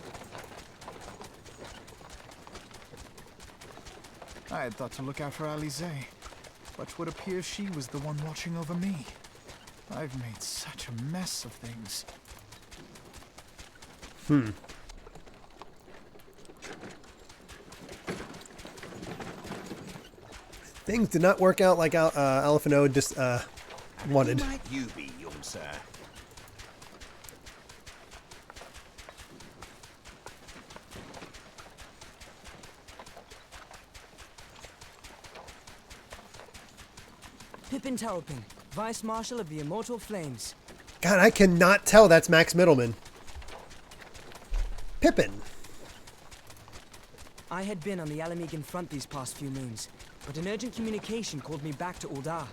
I had thought to look out for Alizé, but would appear she was the one watching over me. I've made such a mess of things. Things did not work out like Alphino just wanted. Who might you be, young sir? Pippin Taropin, Vice Marshal of the Immortal Flames. God, I cannot tell that's Max Middleman. Pippin. I had been on the Alamegan front these past few moons, but an urgent communication called me back to Ul'dah.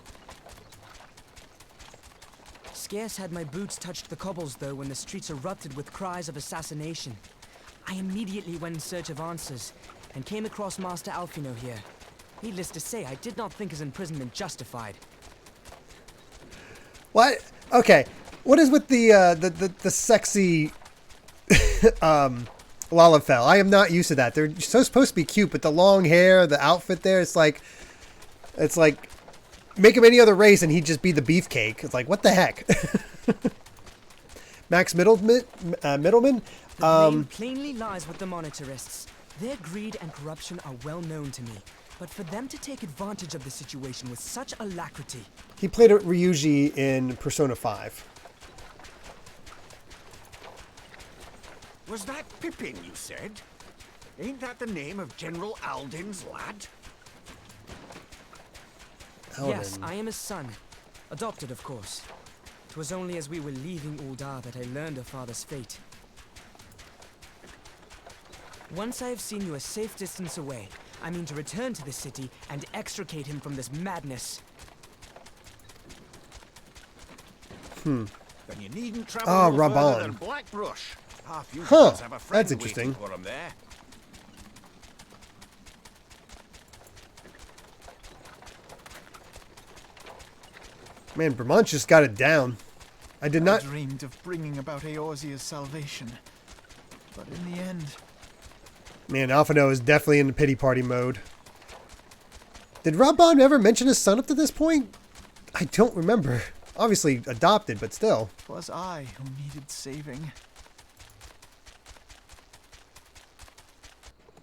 Scarce had my boots touched the cobbles, though, when the streets erupted with cries of assassination. I immediately went in search of answers, and came across Master Alphino here. Needless to say, I did not think his imprisonment justified. What? Okay. What is with the sexy Lalafell? I am not used to that. They're so supposed to be cute, but the long hair, the outfit there, it's like make him any other race and he'd just be the beefcake. It's like, what the heck? Max Middleman? The blame plainly lies with the monetarists. Their greed and corruption are well known to me. But for them to take advantage of the situation with such alacrity... He played Ryuji in Persona 5. Was that Pippin, you said? Ain't that the name of General Alden's lad? Yes, I am his son. Adopted, of course. 'Twas only as we were leaving Ul'dah that I learned of father's fate. Once I have seen you a safe distance away, I mean to return to the city and extricate him from this madness. Then you needn't travel no further than Blackbrush. Half you Huh, have a friend that's interesting. waiting for him there. Man, Vermont just got it down. I dreamed of bringing about Eorzea's salvation, but in the end... Man, Alphino is definitely in the pity party mode. Did Raban ever mention his son up to this point? I don't remember. Obviously adopted, but still. 'Twas I who needed saving.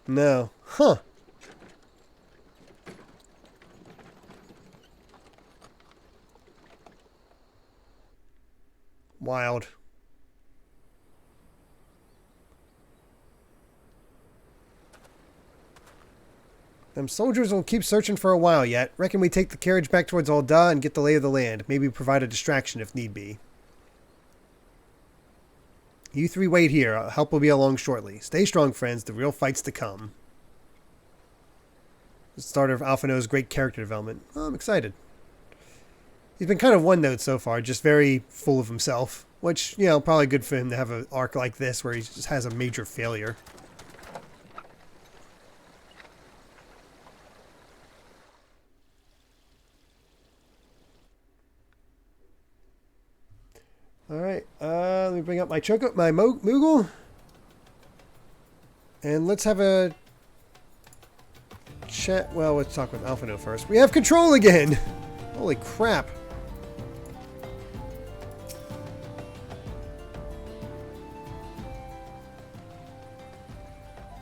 No. Huh. Wild. Them soldiers will keep searching for a while yet. Reckon we take the carriage back towards Ul'dah and get the lay of the land. Maybe provide a distraction if need be. You three wait here. Help will be along shortly. Stay strong, friends. The real fight's to come. The start of Alphino's great character development. Oh, I'm excited. He's been kind of one note so far, just very full of himself. Which, you know, probably good for him to have an arc like this where he just has a major failure. Alright, let me bring up my Moogle. And let's have a chat. Well, let's talk with Alphino first. We have control again! Holy crap.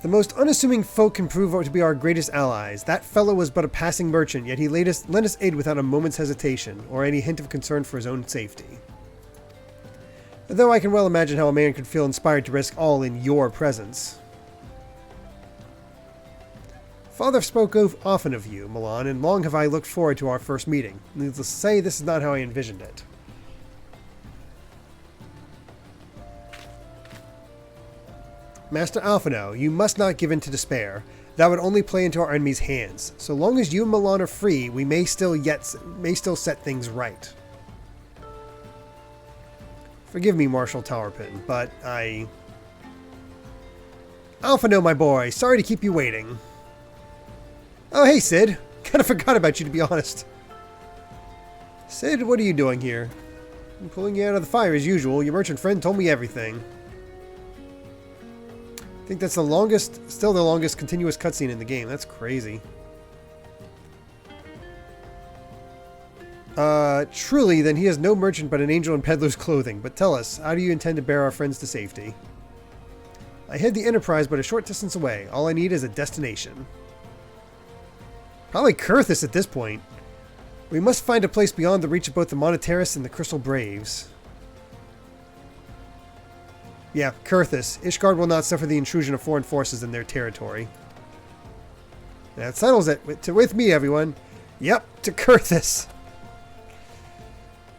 The most unassuming folk can prove to be our greatest allies. That fellow was but a passing merchant, yet he lent us aid without a moment's hesitation, or any hint of concern for his own safety. Though I can well imagine how a man could feel inspired to risk all in your presence. Father spoke often of you, Milan, and long have I looked forward to our first meeting. Needless to say, this is not how I envisioned it. Master Alphino, you must not give in to despair. That would only play into our enemy's hands. So long as you and Milan are free, we may still set things right. Forgive me, Marshal Towerpin, but Alphino, my boy, sorry to keep you waiting. Oh, hey, Sid. Kind of forgot about you, to be honest. Sid, what are you doing here? I'm pulling you out of the fire as usual. Your merchant friend told me everything. I think that's still the longest continuous cutscene in the game. That's crazy. Truly, then he is no merchant but an angel in peddler's clothing. But tell us, how do you intend to bear our friends to safety? I hid the Enterprise but a short distance away. All I need is a destination. Probably Kurthus at this point. We must find a place beyond the reach of both the Monetarist and the Crystal Braves. Yeah, Kurthus. Ishgard will not suffer the intrusion of foreign forces in their territory. That settles it. With me, everyone. Yep, to Kurthus.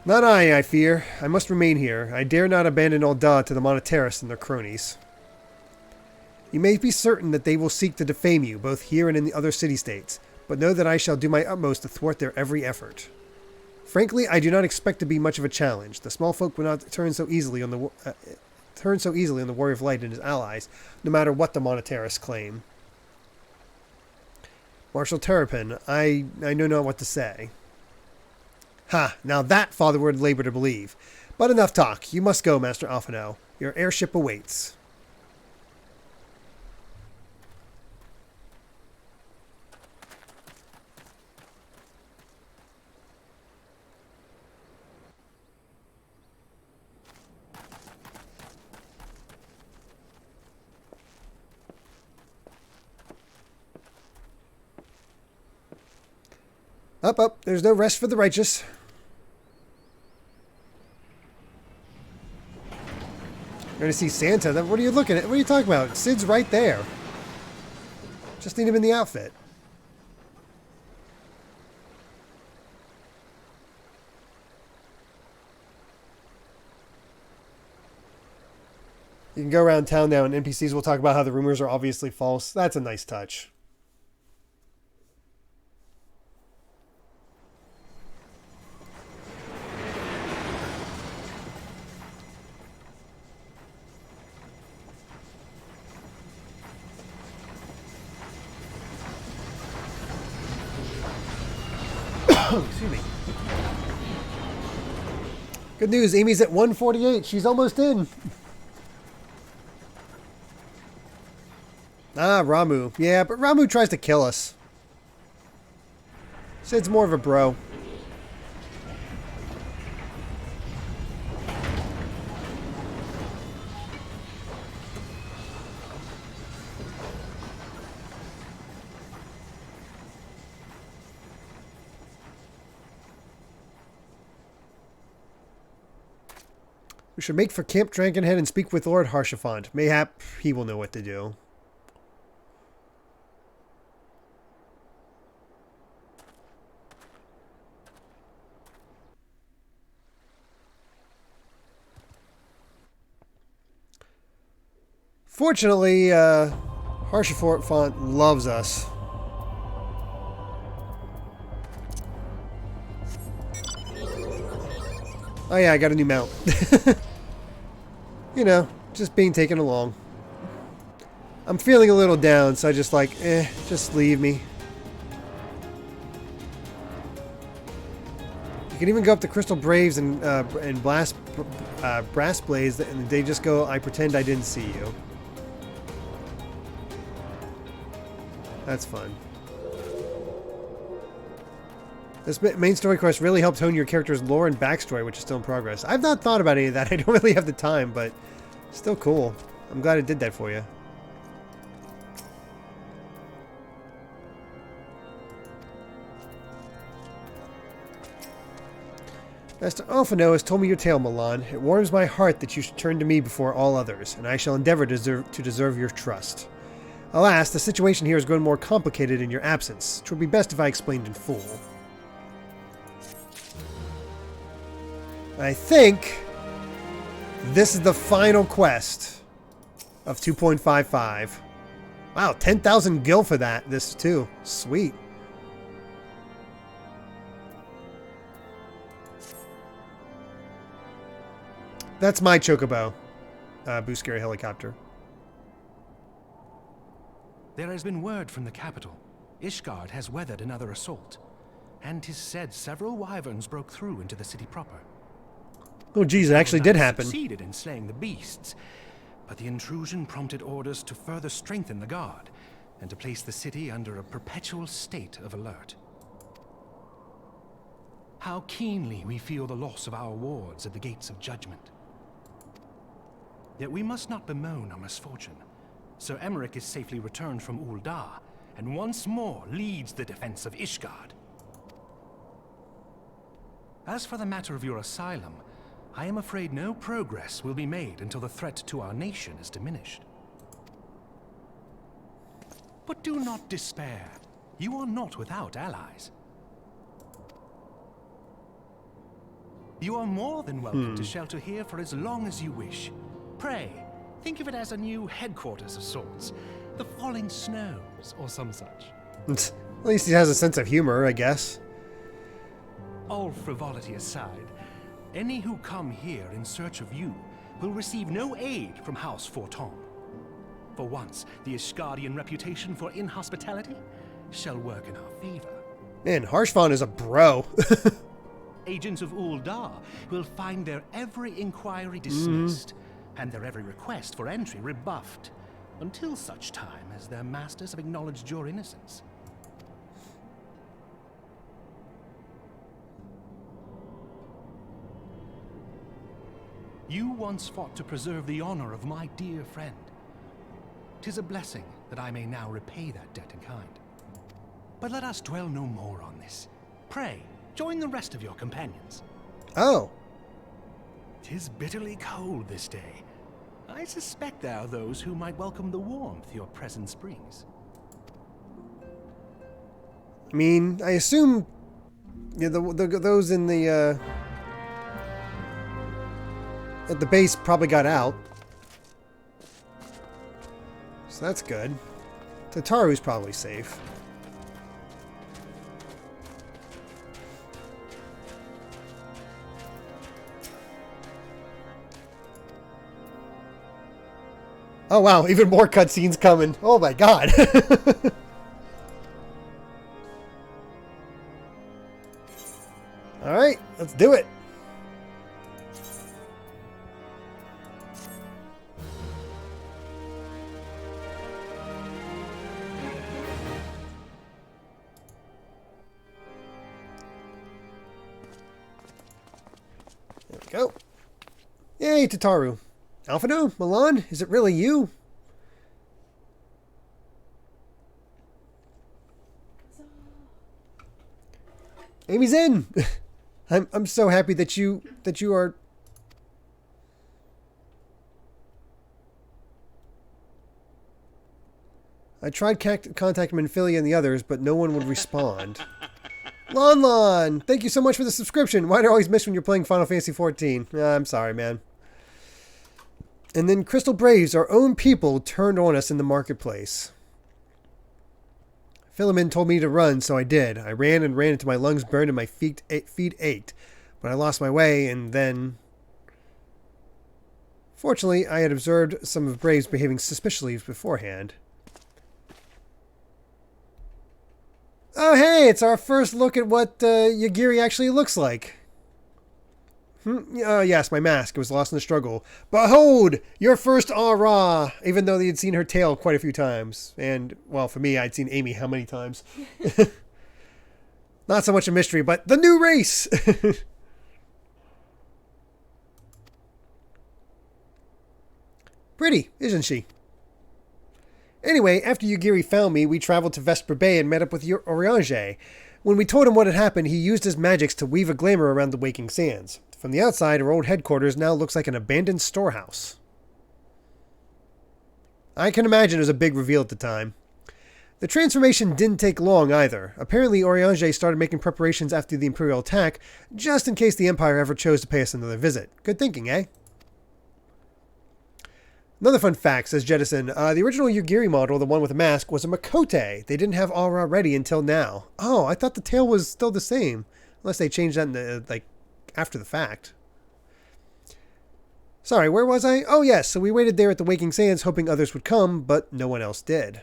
Not I fear. I must remain here. I dare not abandon Ul'dah to the Monetarists and their cronies. You may be certain that they will seek to defame you, both here and in the other city-states, but know that I shall do my utmost to thwart their every effort. Frankly, I do not expect to be much of a challenge. The small folk will not turn so easily on the Warrior of Light and his allies, no matter what the Monetarists claim. Marshal Terrapin, I know not what to say. Ha! Now that Father would labor to believe. But enough talk. You must go, Master Alphino. Your airship awaits. Up. There's no rest for the righteous. You're going to see Santa. What are you looking at? What are you talking about? Sid's right there. Just need him in the outfit. You can go around town now and NPCs will talk about how the rumors are obviously false. That's a nice touch. Excuse me. Good news, Amy's at 148. She's almost in. Ah, Ramu. Yeah, but Ramu tries to kill us. Sid's more of a bro. We should make for Camp Dragonhead and speak with Lord Harshaphant. Mayhap he will know what to do. Fortunately, Harshaphant loves us. Oh yeah, I got a new mount. You know, just being taken along. I'm feeling a little down, so I just like, just leave me. You can even go up to Crystal Braves and Brass Blades, and they just go, I pretend I didn't see you. That's fun. This main story quest really helps hone your character's lore and backstory, which is still in progress. I've not thought about any of that. I don't really have the time, but still cool. I'm glad it did that for you. Master Alphino has told me your tale, Milan. It warms my heart that you should turn to me before all others, and I shall endeavor to deserve your trust. Alas, the situation here is growing more complicated in your absence. It would be best if I explained in full. I think this is the final quest of 2.55. Wow, 10,000 gil for that. This too. Sweet. That's my chocobo. Booskary helicopter. There has been word from the capital. Ishgard has weathered another assault. And 'tis said several wyverns broke through into the city proper. Oh geez, it actually did happen. Succeeded in slaying the beasts, but the intrusion prompted orders to further strengthen the guard and to place the city under a perpetual state of alert. How keenly we feel the loss of our wards at the gates of judgment. Yet we must not bemoan our misfortune, Sir Emmerich is safely returned from Ul'dah, and once more leads the defense of Ishgard. As for the matter of your asylum, I am afraid no progress will be made until the threat to our nation is diminished. But do not despair. You are not without allies. You are more than welcome to shelter here for as long as you wish. Pray, think of it as a new headquarters of sorts. The falling snows, or some such. At least he has a sense of humor, I guess. All frivolity aside, any who come here in search of you will receive no aid from House Forton. For once, the Ishgardian reputation for inhospitality shall work in our favor. Man, Harshvon is a bro. Agents of Ul'dah will find their every inquiry dismissed and their every request for entry rebuffed, until such time as their masters have acknowledged your innocence. You once fought to preserve the honor of my dear friend. 'Tis a blessing that I may now repay that debt in kind. But let us dwell no more on this. Pray, join the rest of your companions. Oh. 'Tis bitterly cold this day. I suspect there are those who might welcome the warmth your presence brings. I mean, I assume those in the at the base probably got out. So that's good. Tataru's probably safe. Oh wow, even more cutscenes coming. Oh my god. Alright, let's do it. There we go. Yay, Tataru. Alphino? Milan? Is it really you? Amy's in! I'm so happy that you are... I tried contacting Minfilia and the others, but no one would respond. Lon, thank you so much for the subscription. Why do I always miss when you're playing Final Fantasy XIV? I'm sorry, man. And then Crystal Braves, our own people, turned on us in the marketplace. Philemon told me to run, so I did. I ran and ran until my lungs burned and my feet ached. But I lost my way, and then... Fortunately, I had observed some of Braves behaving suspiciously beforehand. Oh, hey, it's our first look at what Yagiri actually looks like. Oh, yes, my mask. It was lost in the struggle. Behold, your first Aura! Even though they had seen her tail quite a few times. And, well, for me, I'd seen Amy how many times? Not so much a mystery, but the new race! Pretty, isn't she? Anyway, after Yugiri found me, we traveled to Vesper Bay and met up with Oriange. When we told him what had happened, he used his magics to weave a glamour around the Waking Sands. From the outside, our old headquarters now looks like an abandoned storehouse. I can imagine it was a big reveal at the time. The transformation didn't take long either. Apparently, Oriange started making preparations after the Imperial attack, just in case the Empire ever chose to pay us another visit. Good thinking, eh? Another fun fact, says Jettison, the original Yugiri model, the one with a mask, was a Makote. They didn't have Aura ready until now. Oh, I thought the tail was still the same. Unless they changed that in the, after the fact. Sorry, where was I? Oh, yes, so we waited there at the Waking Sands hoping others would come, but no one else did.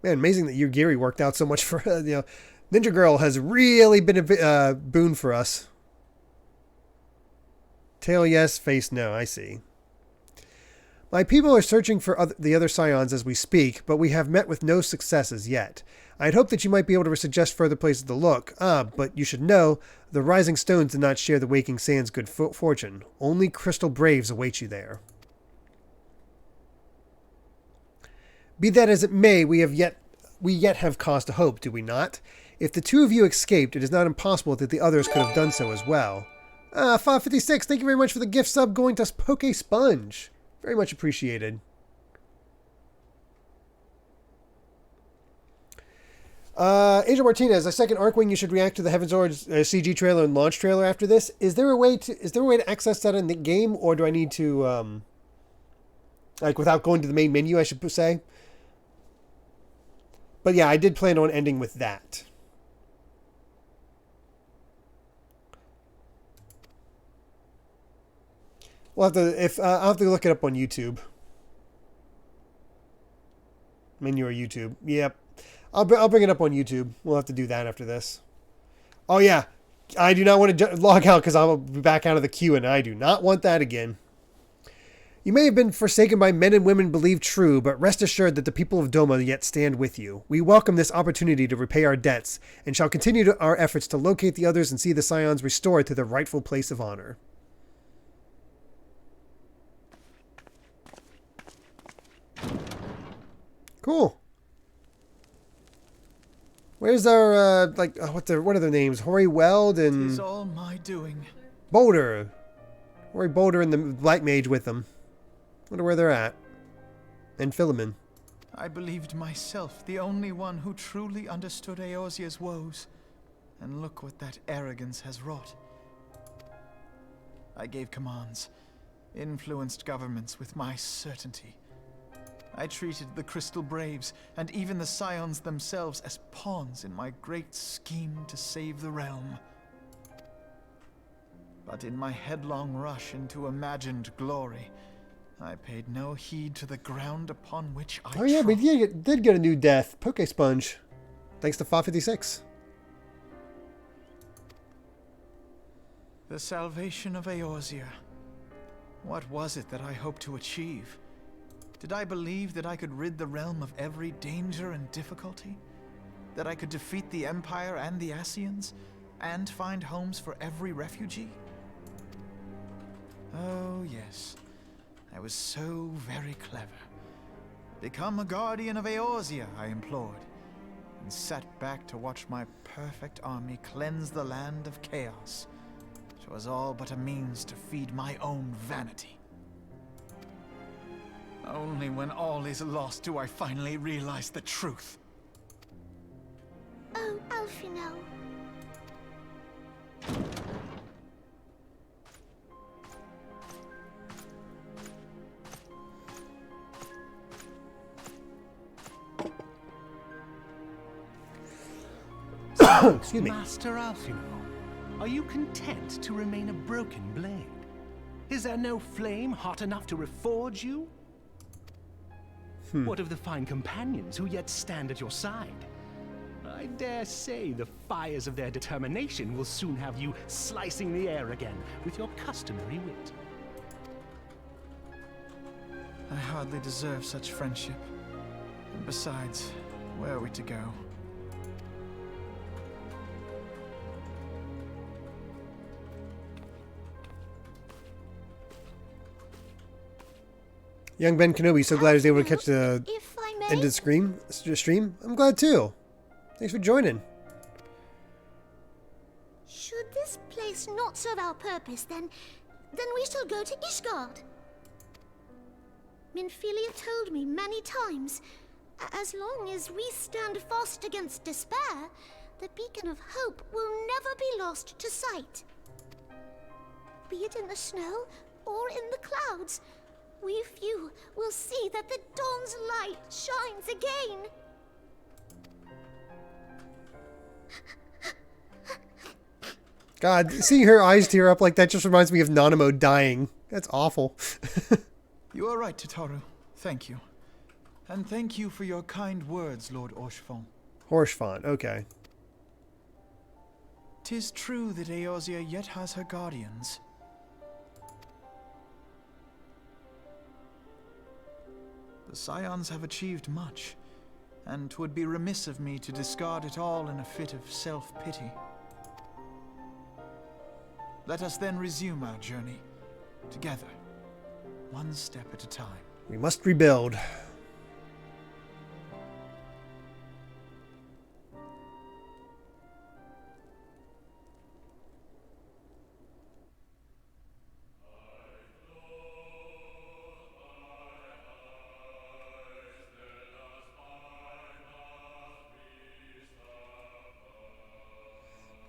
Man, amazing that Yugiri worked out so much for, Ninja Girl has really been a boon for us. Tail yes, face no, I see. My people are searching for the other Scions as we speak, but we have met with no successes yet. I'd hoped that you might be able to suggest further places to look. But you should know, the Rising Stones did not share the Waking Sands' good fortune. Only Crystal Braves await you there. Be that as it may, we yet have cause to hope, do we not? If the two of you escaped, it is not impossible that the others could have done so as well. 556, thank you very much for the gift sub going to Poke Sponge. Very much appreciated. Angel Martinez, I second Arkwing. You should react to the Heavensward CG trailer and launch trailer after this. Is there a way to access that in the game, or do I need to like without going to the main menu? I should say. But yeah, I did plan on ending with that. We'll have to I'll have to look it up on YouTube. Menu or YouTube. Yep. I'll bring it up on YouTube. We'll have to do that after this. Oh yeah, I do not want to log out because I'll be back out of the queue, and I do not want that again. You may have been forsaken by men and women believed true, but rest assured that the people of Doma yet stand with you. We welcome this opportunity to repay our debts, and shall continue our efforts to locate the others and see the Scions restored to their rightful place of honor. Cool. Where's our, what are their names? Hoary Weld and... It's all my doing. Boulder. Hoary Boulder and the Black Mage with them. Wonder where they're at. And Philemon. I believed myself the only one who truly understood Eorzea's woes. And look what that arrogance has wrought. I gave commands, influenced governments with my certainty. I treated the Crystal Braves, and even the Scions themselves, as pawns in my great scheme to save the realm. But in my headlong rush into imagined glory, I paid no heed to the ground upon which I trod. We did get a new death. Poke Sponge. Thanks to 556. The salvation of Eorzea. What was it that I hoped to achieve? Did I believe that I could rid the realm of every danger and difficulty? That I could defeat the Empire and the Ascians, and find homes for every refugee? Oh, yes. I was so very clever. Become a guardian of Eorzea, I implored, and sat back to watch my perfect army cleanse the land of chaos. 'Twas all but a means to feed my own vanity. Only when all is lost do I finally realize the truth. Oh, Alfino. Excuse me. Master Alfino, are you content to remain a broken blade? Is there no flame hot enough to reforge you? What of the fine companions who yet stand at your side? I dare say the fires of their determination will soon have you slicing the air again with your customary wit. I hardly deserve such friendship. And besides, where are we to go? Young Ben Kenobi, so glad I was able to catch the end of the stream. I'm glad too. Thanks for joining. Should this place not serve our purpose, then we shall go to Ishgard. Minfilia told me many times, as long as we stand fast against despair, the beacon of hope will never be lost to sight. Be it in the snow or in the clouds, we few will see that the dawn's light shines again. God, seeing her eyes tear up like that just reminds me of Nanamo dying. That's awful. You are right, Tataru. Thank you. And thank you for your kind words, Lord Orshfon. Horshfon, okay. 'Tis true that Eorzea yet has her guardians. The Scions have achieved much, and 'twould be remiss of me to discard it all in a fit of self-pity. Let us then resume our journey, together, one step at a time. We must rebuild.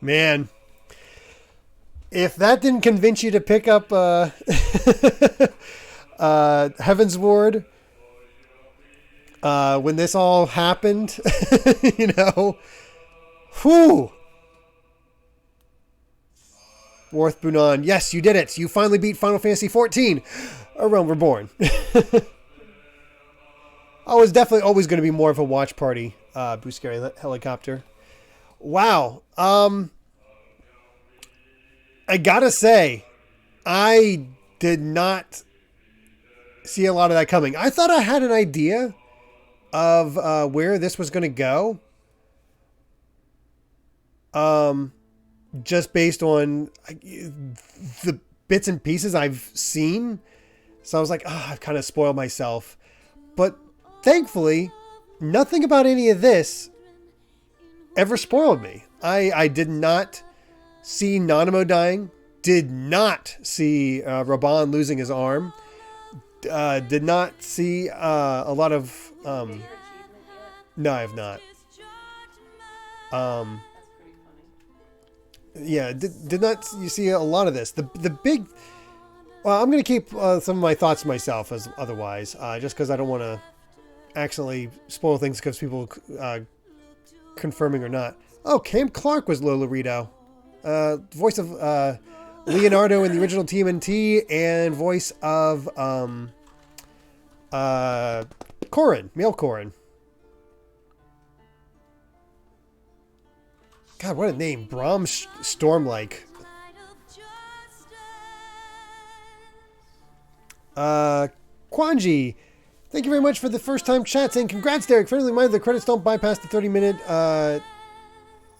Man. If that didn't convince you to pick up Heavensward when this all happened, you know, whew. Worth Bunan. Yes, you did it. You finally beat Final Fantasy XIV. A Realm Reborn. I was definitely always going to be more of a watch party, Blue Scary Helicopter. Wow. I gotta say, I did not see a lot of that coming. I thought I had an idea of where this was going to go. Just based on the bits and pieces I've seen. So I was like, oh, I've kind of spoiled myself. But thankfully, nothing about any of this ever spoiled me. I did not see Nanamo dying. Did not see Raban losing his arm. Did not see a lot of... no, I have not. Yeah, did not you see a lot of this. The big... Well, I'm going to keep some of my thoughts to myself as otherwise, just because I don't want to accidentally spoil things because people confirming or not. Oh, Cam Clark was Lola Rito. Voice of Leonardo in the original TMNT and voice of Corrin, male Corrin. God, what a name. Brahm Stormlike. Kwanji, thank you very much for the first time chat saying congrats, Derek. Friendly reminder, the credits don't bypass the 30-minute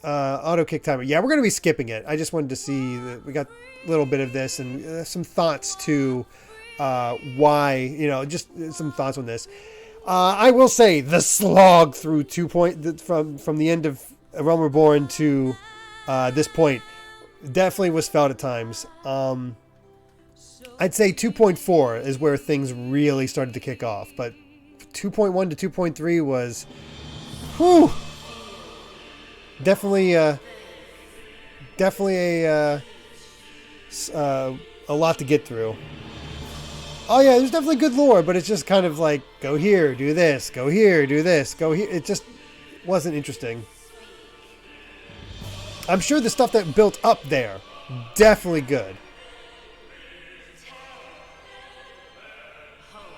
auto kick timer. Yeah, we're going to be skipping it. I just wanted to see that we got a little bit of this and some thoughts to why, you know, just some thoughts on this. I will say the slog through from the end of Realm Reborn to this point definitely was felt at times. I'd say 2.4 is where things really started to kick off, but 2.1 to 2.3 was, whew, definitely a lot to get through. Oh yeah, there's definitely good lore, but it's just kind of like, go here, do this, go here, do this, go here. It just wasn't interesting. I'm sure the stuff that built up there, definitely good.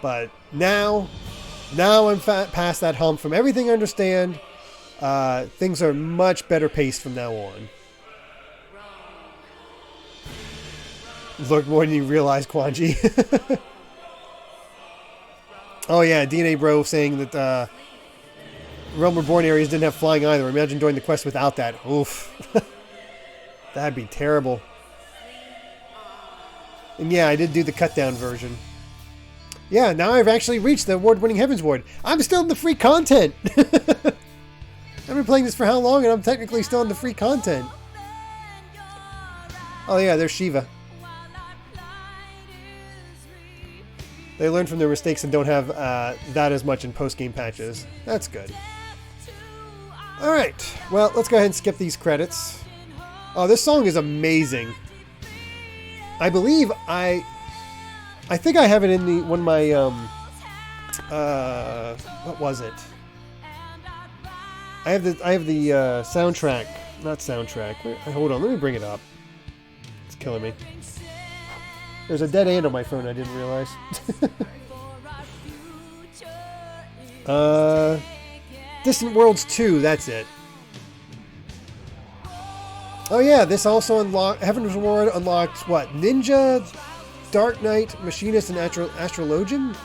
But now I'm past that hump. From everything I understand, things are much better paced from now on. Look more than you realize, Kwanji. Oh yeah, DNA Bro saying that Realm Reborn areas didn't have flying either. Imagine doing the quest without that. Oof. That'd be terrible. And yeah, I did do the cut down version. Yeah, now I've actually reached the award-winning Heavensward. I'm still in the free content. I've been playing this for how long, and I'm technically still in the free content. Oh yeah, there's Shiva. They learn from their mistakes and don't have that as much in post-game patches. That's good. Alright, well, let's go ahead and skip these credits. Oh, this song is amazing. I believe I think I have it in one of my, what was it? I have the soundtrack, not soundtrack. Hold on, let me bring it up. It's killing me. There's a dead end on my phone, I didn't realize. Distant Worlds 2, that's it. Oh yeah, this also unlocked, Heavensward unlocked, what, Ninja, Dark Knight, Machinist, and Astrologian?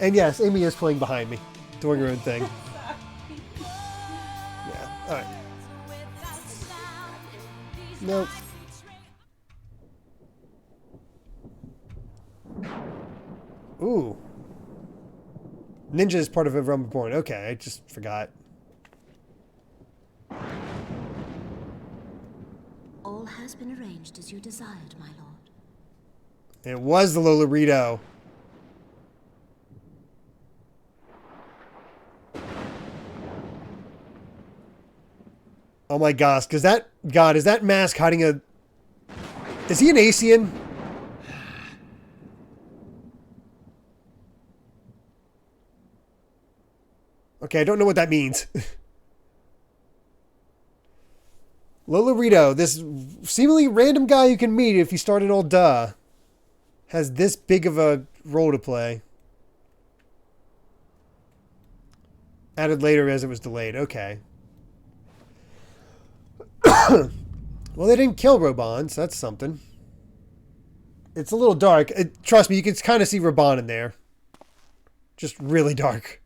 And yes, Amy is playing behind me, doing her own thing. Yeah, alright. Nope. Ooh. Ninja is part of a Realm Reborn. Okay, I just forgot. All has been arranged as you desired, my lord. It was the Lola Rito. Oh my gosh, is that mask hiding a... Is he an Asian? Okay, I don't know what that means. Lolorito, this seemingly random guy you can meet if you start an Ul'dah, has this big of a role to play. Added later as it was delayed. Okay. Well, they didn't kill Raban, so that's something. It's a little dark. Trust me, you can kind of see Raban in there. Just really dark.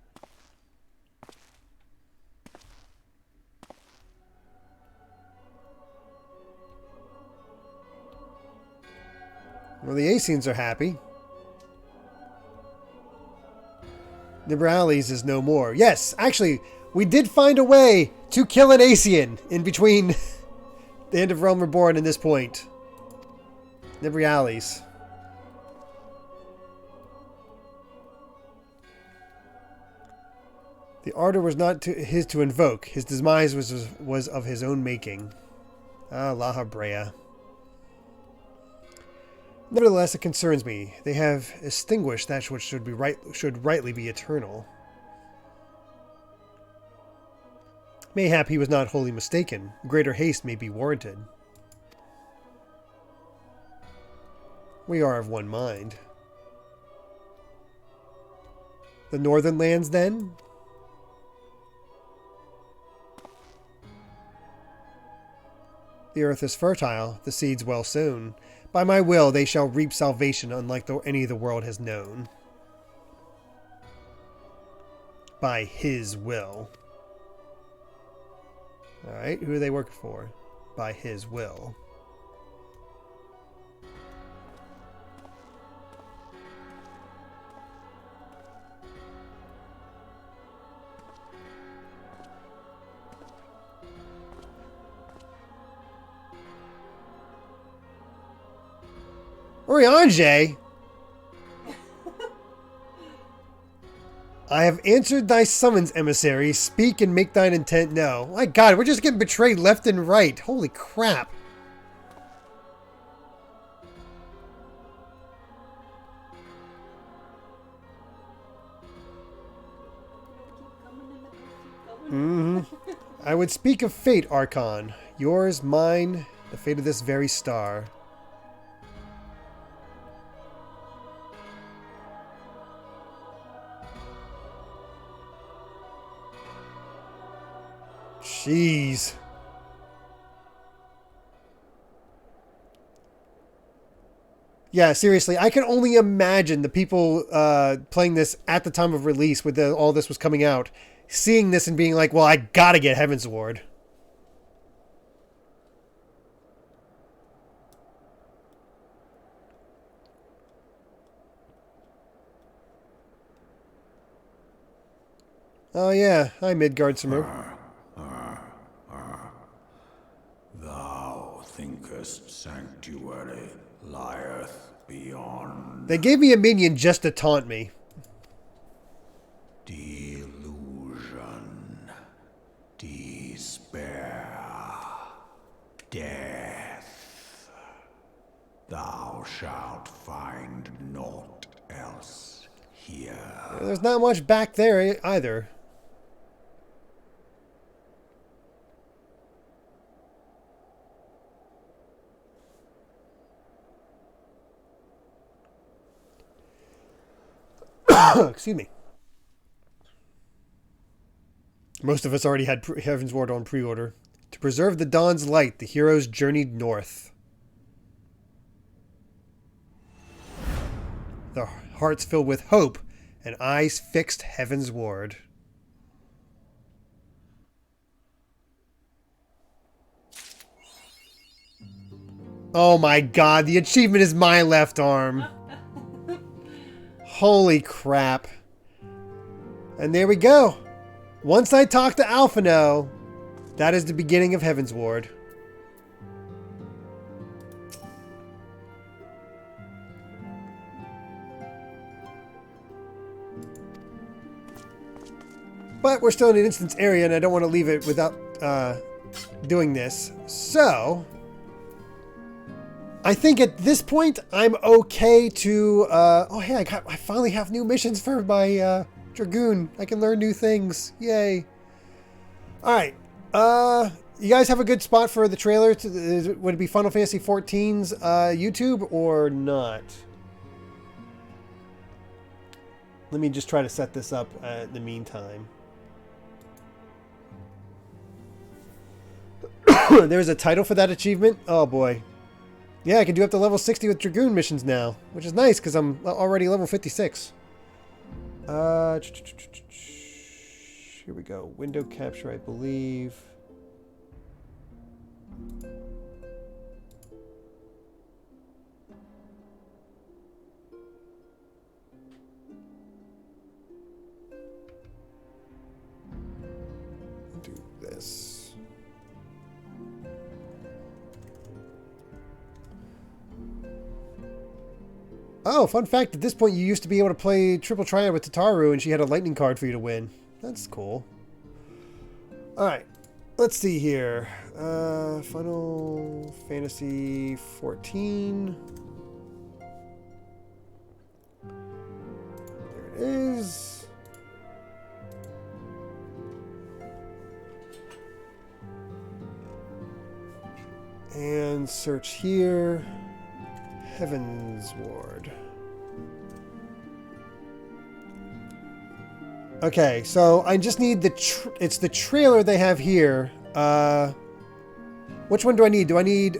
Well, the Asians are happy. Nibralis is no more. Yes, actually, we did find a way to kill an Asian in between the end of Realm Reborn and this point. Nibralis. The ardor was not his to invoke. His demise was of his own making. Ah, La Habrea. Nevertheless, it concerns me. They have extinguished that which should rightly be eternal. Mayhap he was not wholly mistaken. Greater haste may be warranted. We are of one mind. The northern lands, then? The earth is fertile, the seeds well sown. By my will, they shall reap salvation unlike any the world has known. By his will. Alright, who are they working for? By his will. Oriange! I have answered thy summons, emissary. Speak and make thine intent known. My God, we're just getting betrayed left and right. Holy crap. I would speak of fate, Archon. Yours, mine, the fate of this very star. Jeez. Yeah, seriously, I can only imagine the people playing this at the time of release when all this was coming out, seeing this and being like, well, I gotta get Heavensward. Oh yeah, hi Midgard Samu. Thou thinkest sanctuary lieth beyond. They gave me a minion just to taunt me. Delusion, despair, death. Thou shalt find naught else here. There's not much back there either. Excuse me. Most of us already had Heavensward on pre-order. To preserve the dawn's light, the heroes journeyed north. Their hearts filled with hope and eyes fixed Heavensward. Oh my God, the achievement is my left arm. Holy crap. And there we go. Once I talk to Alphino, that is the beginning of Heavensward. But we're still in an instance area, and I don't want to leave it without doing this. So I think at this point I'm okay to. Oh hey, I finally have new missions for my Dragoon. I can learn new things. Yay! All right. You guys have a good spot for the trailer? Would it be Final Fantasy XIV's YouTube or not? Let me just try to set this up in the meantime. There's a title for that achievement? Oh boy. Yeah, I can do up to level 60 with Dragoon missions now, which is nice because I'm already level 56. Here we go. Window capture, I believe. Do this. Oh, fun fact, at this point you used to be able to play Triple Triad with Tataru and she had a lightning card for you to win. That's cool. Alright, let's see here. Final Fantasy XIV. There it is. And search here. Heavensward. Okay, so I just need it's the trailer they have here. Which one do I need? Do I need...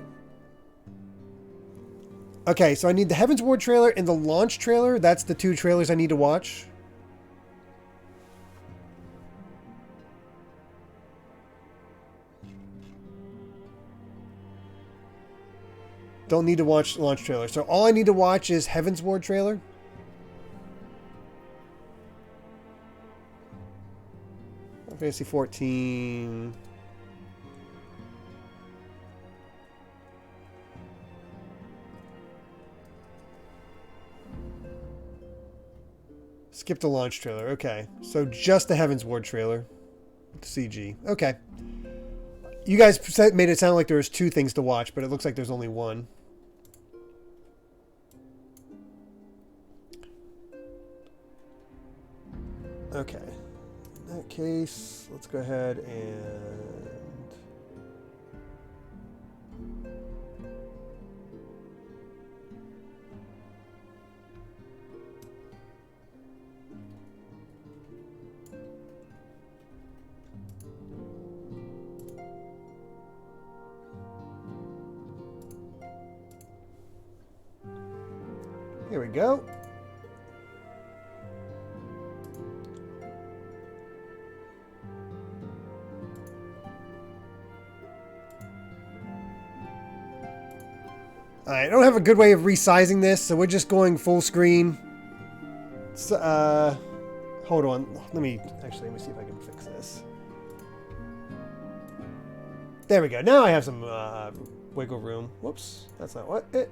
Okay, so I need the Heavensward trailer and the launch trailer. That's the two trailers I need to watch. Don't need to watch the launch trailer. So all I need to watch is Heavensward trailer. Fantasy 14. Skip the launch trailer. Okay. So just the Heavensward trailer. CG. Okay. You guys made it sound like there was two things to watch, but it looks like there's only one. Okay. In that case, let's go ahead and... Here we go. I don't have a good way of resizing this, so we're just going full screen. So, hold on. Let me see if I can fix this. There we go. Now I have some wiggle room. Whoops, that's not what it.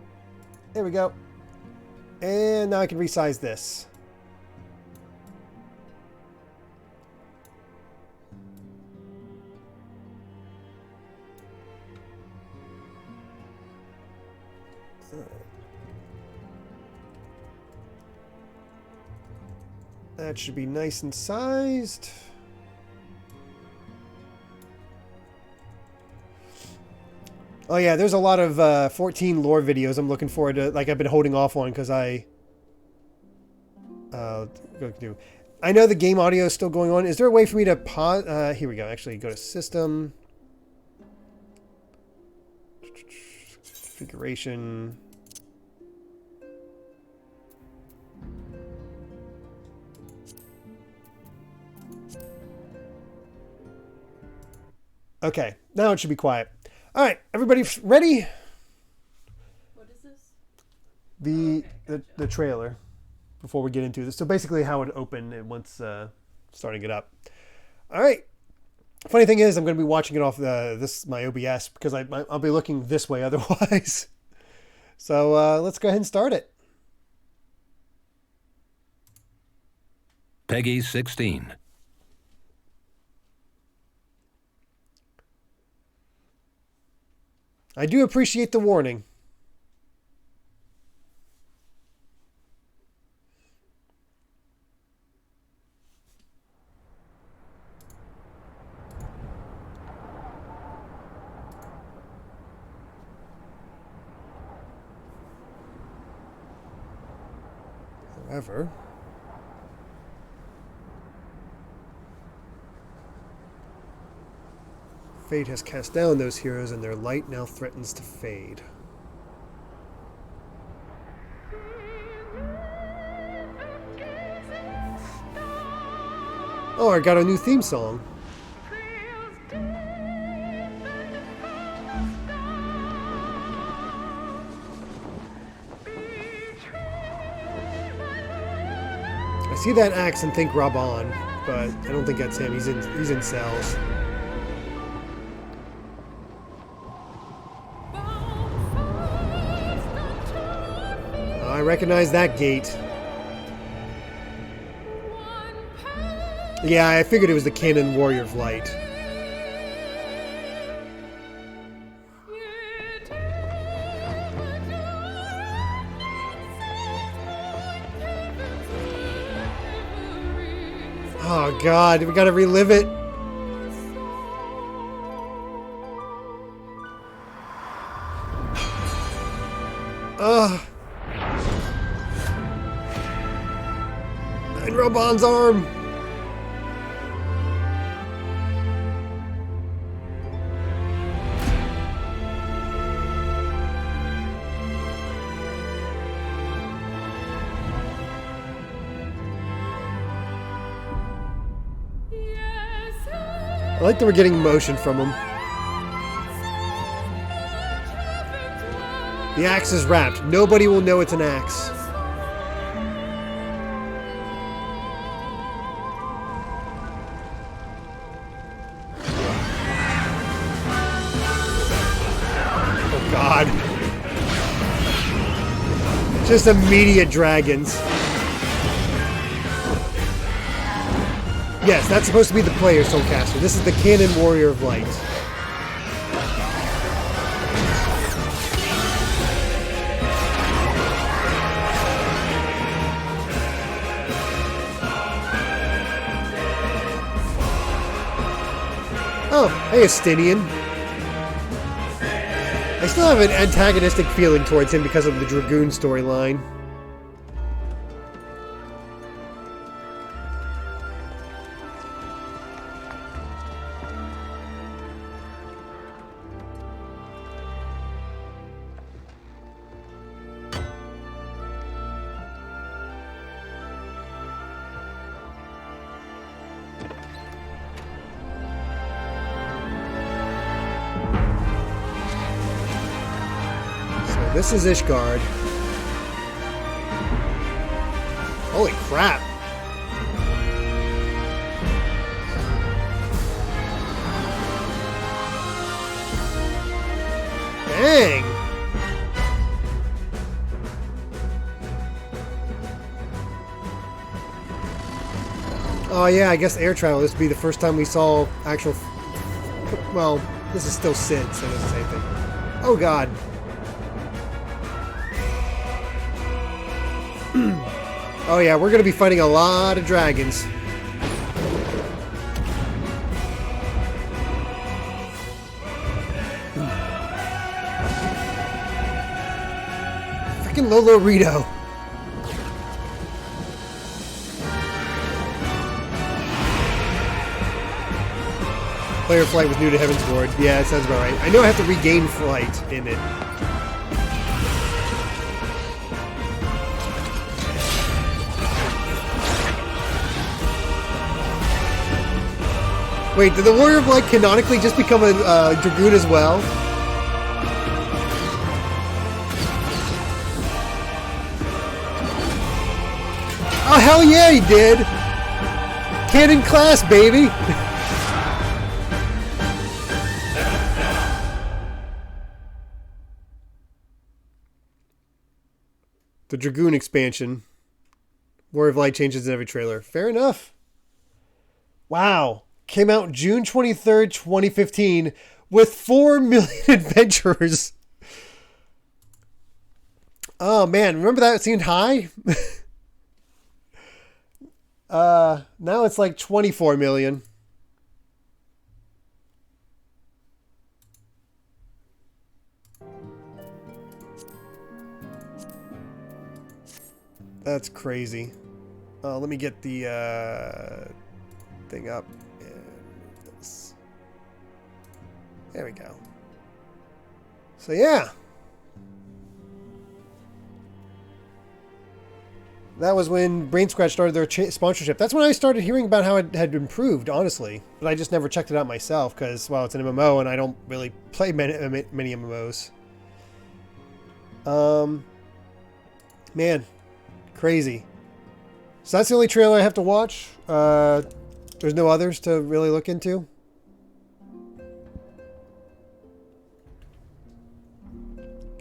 There we go. And now I can resize this. That should be nice and sized. Oh yeah, there's a lot of 14 lore videos I'm looking forward to. Like I've been holding off on because I know the game audio is still going on. Is there a way for me to pause? Here we go. Actually, go to System, Configuration. Okay, now it should be quiet. All right, everybody ready? What is this? The trailer before we get into this. So basically how it opened and once starting it up. All right. Funny thing is I'm going to be watching it off my OBS because I'll be looking this way otherwise. So let's go ahead and start it. Peggy 16. I do appreciate the warning. However, fate has cast down those heroes and their light now threatens to fade. Oh, I got a new theme song. I see that axe and think Raban, but I don't think that's him. He's in cells. I recognize that gate. Yeah, I figured it was the Cannon Warrior of Light. Oh God, we gotta relive it. Ugh. And Raban's arm. I like that we're getting motion from him. The axe is wrapped. Nobody will know it's an axe. Oh God. Just immediate dragons. Yes, that's supposed to be the player soulcaster. This is the Cannon Warrior of Light. Oh, hey, Estinian. I still have an antagonistic feeling towards him because of the Dragoon storyline. This is Ishgard. Holy crap. Dang. Oh yeah, I guess air travel. This would be the first time we saw actual... Well, this is still Sid, so it's the same thing. Oh God. Oh yeah, we're gonna be fighting a lot of dragons. Freaking Lolo Rito. Player flight was new to Heavensward. Yeah, it sounds about right. I know I have to regain flight in it. Wait, did the Warrior of Light canonically just become a Dragoon as well? Oh, hell yeah, he did! Cannon class, baby! The Dragoon expansion. Warrior of Light changes in every trailer. Fair enough. Wow. Came out June 23rd, 2015. with 4 million adventurers. Oh man, remember that seemed high? Now it's like 24 million. That's crazy. Let me get the thing up. There we go. So yeah. That was when Brain Scratch started their sponsorship. That's when I started hearing about how it had improved, honestly. But I just never checked it out myself because, well, it's an MMO and I don't really play many MMOs. Man, crazy. So that's the only trailer I have to watch. There's no others to really look into.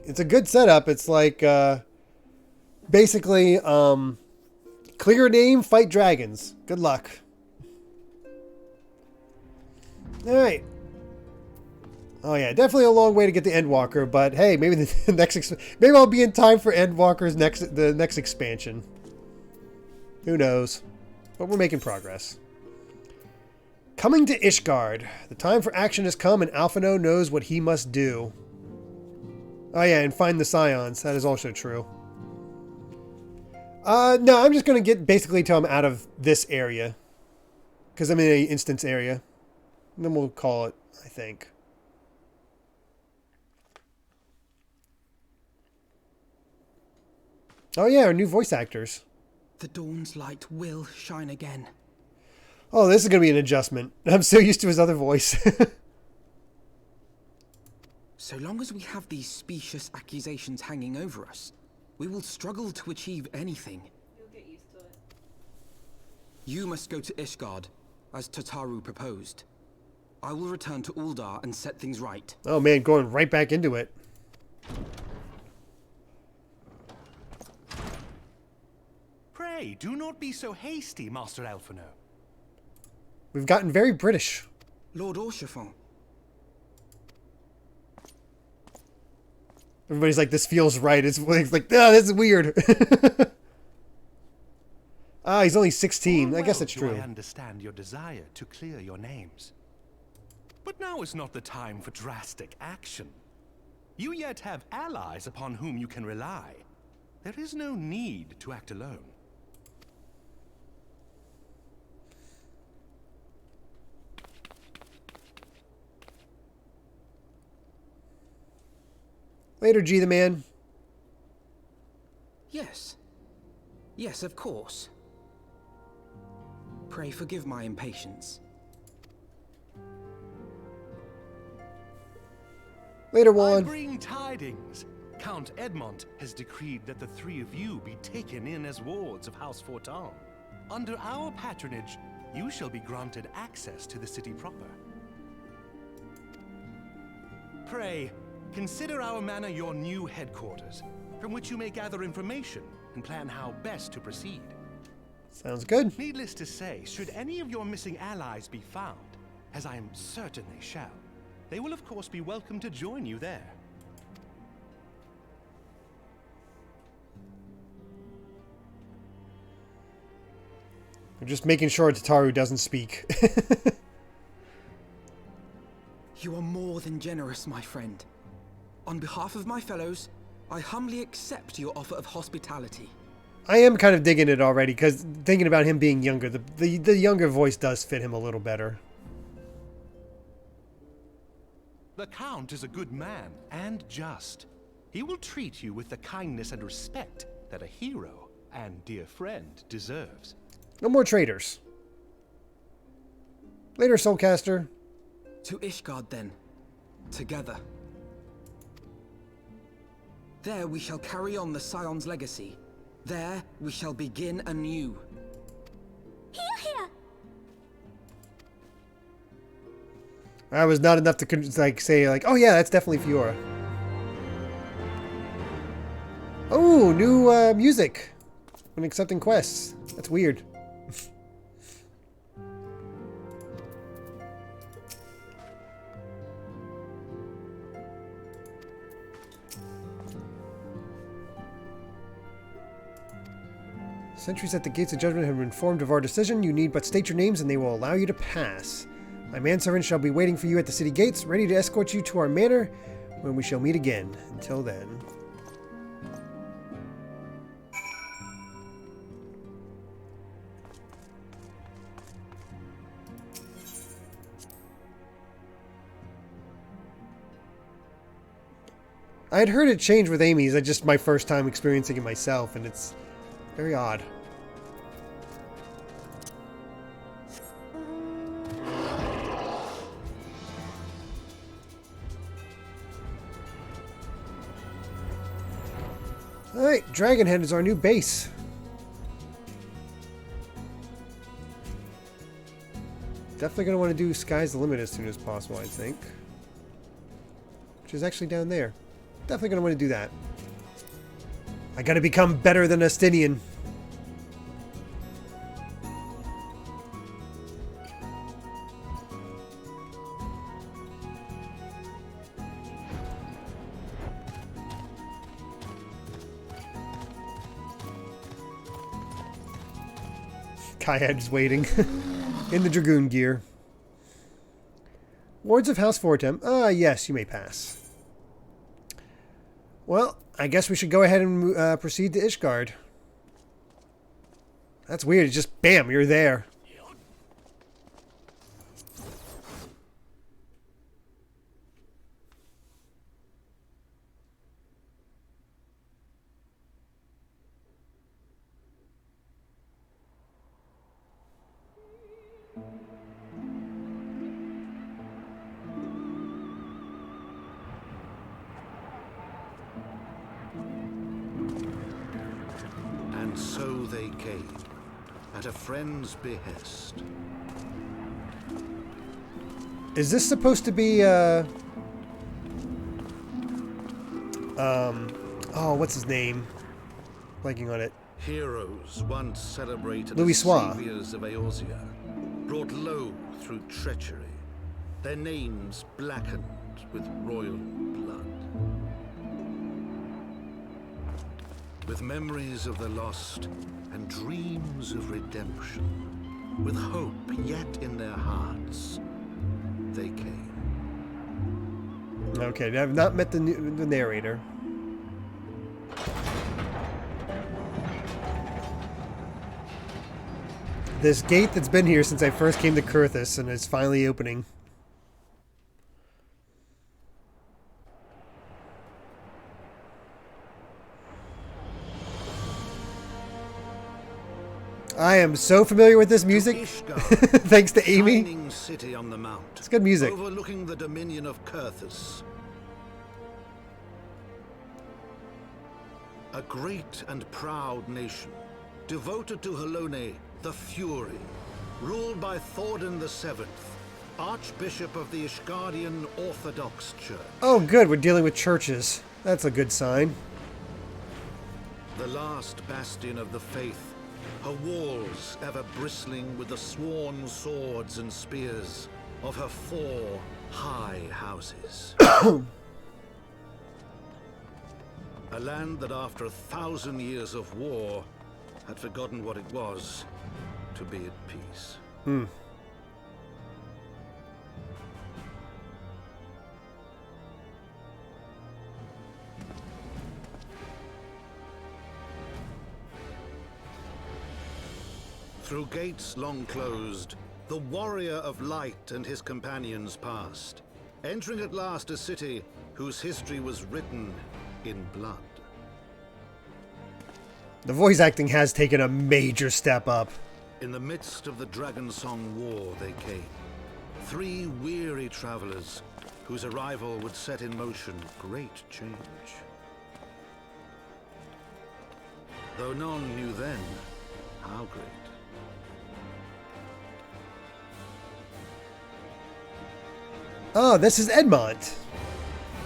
It's a good setup. It's like, basically, clear a name, fight dragons. Good luck. Alright. Oh yeah, definitely a long way to get to Endwalker, but hey, maybe the next maybe I'll be in time for Endwalker's the next expansion. Who knows? But we're making progress. Coming to Ishgard. The time for action has come and Alphino knows what he must do. Oh yeah, and find the Scions. That is also true. No, I'm just going to get basically till I'm out of this area. Because I'm in an instance area. And then we'll call it, I think. Oh yeah, our new voice actors. The dawn's light will shine again. Oh, this is going to be an adjustment. I'm so used to his other voice. So long as we have these specious accusations hanging over us, we will struggle to achieve anything. You'll get used to it. You must go to Ishgard, as Tataru proposed. I will return to Ul'dah and set things right. Oh man, going right back into it. Pray, do not be so hasty, Master Alphino. We've gotten very British. Lord Orchefort. Everybody's like, this feels right. It's like, oh, this is weird. Ah, he's only 16. I guess that's true. I understand your desire to clear your names. But now is not the time for drastic action. You yet have allies upon whom you can rely. There is no need to act alone. Later, G the man. Yes. Yes, of course. Pray forgive my impatience. Later, I Juan. bring tidings. Count Edmont has decreed that the three of you be taken in as wards of House Fortan. Under our patronage, you shall be granted access to the city proper. Pray, consider our manor your new headquarters, from which you may gather information and plan how best to proceed. Sounds good. Needless to say, should any of your missing allies be found, as I am certain they shall, they will of course be welcome to join you there. We're just making sure Tataru doesn't speak. You are more than generous, my friend. On behalf of my fellows, I humbly accept your offer of hospitality. I am kind of digging it already, because thinking about him being younger, the younger voice does fit him a little better. The Count is a good man, and just. He will treat you with the kindness and respect that a hero and dear friend deserves. No more traitors. Later, Soulcaster. To Ishgard, then. Together. There we shall carry on the Scion's legacy. There we shall begin anew. Here, here! I was not enough to say, oh yeah, that's definitely Fiora. Oh, new music when accepting quests. That's weird. Sentries at the gates of judgment have been informed of our decision. You need but state your names and they will allow you to pass. My manservant shall be waiting for you at the city gates, ready to escort you to our manor when we shall meet again. Until then. I had heard it change with Amy's. It's just my first time experiencing it myself, and it's very odd. Alright, Dragonhead is our new base. Definitely going to want to do Sky's the Limit as soon as possible, I think. Which is actually down there. Definitely going to want to do that. I got to become better than Astinian. Kaiad's waiting in the Dragoon gear. Wards of House Fortem. Yes, you may pass. Well, I guess we should go ahead and proceed to Ishgard. That's weird. It's just, bam, you're there. And so they came, at a friend's behest. Is this supposed to be, oh, what's his name? Blanking on it. Heroes once celebrated Louis as Soir. saviors of Eorzea, brought low through treachery, their names blackened with royal blood. With memories of the lost and dreams of redemption, with hope yet in their hearts, they came. Okay, I've not met the narrator. This gate that's been here since I first came to Kurthus and is finally opening. I am so familiar with this music, thanks to Amy. City on the mount, it's good music. Overlooking the dominion of Kurthus. A great and proud nation, devoted to Halone, the Fury, ruled by Thordan VII, Archbishop of the Ishgardian Orthodox Church. Oh good, we're dealing with churches. That's a good sign. The last bastion of the faith, her walls ever bristling with the sworn swords and spears of her 4 high houses. A land that after 1,000 years of war had forgotten what it was to be at peace. Through gates long closed, the warrior of light and his companions passed, entering at last a city whose history was written in blood. The voice acting has taken a major step up. In the midst of the Dragon Song War they came, 3 weary travelers whose arrival would set in motion great change. Though none knew then how great. Oh, this is Edmont,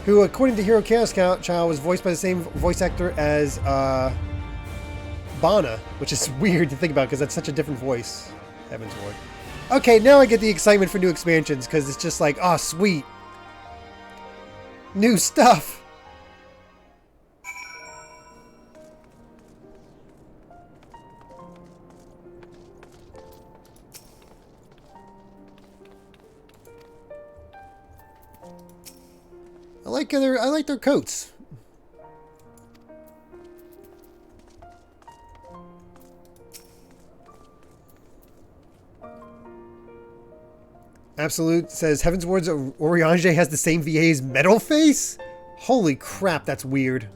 who, according to Hero Chaos Child, was voiced by the same voice actor as Bana, which is weird to think about because that's such a different voice. Heavensward. Okay, now I get the excitement for new expansions because it's just like, oh, sweet. New stuff. like their coats. Absolute says Heavensward's Oriange has the same VA's metal face? Holy crap, that's weird.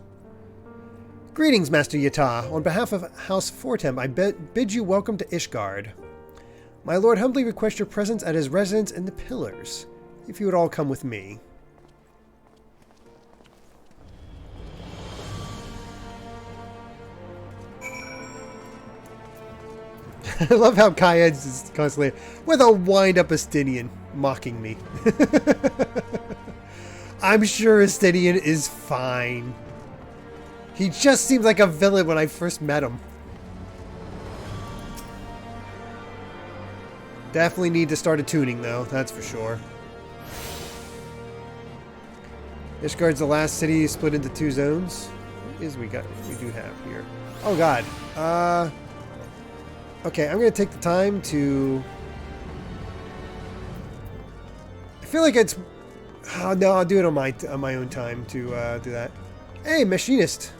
Greetings, Master Yata. On behalf of House Fortem, I bid you welcome to Ishgard. My lord humbly requests your presence at his residence in the Pillars, if you would all come with me. I love how Kaya is constantly with a wind-up Estinian mocking me. I'm sure Estinian is fine. He just seems like a villain when I first met him. Definitely need to start a tuning though, that's for sure. Ishgard's the last city split into 2 zones. What is we do have here? Oh god. Okay, I'm gonna take the time to... I feel like it's... Oh, no, I'll do it on my own time to do that. Hey, machinist!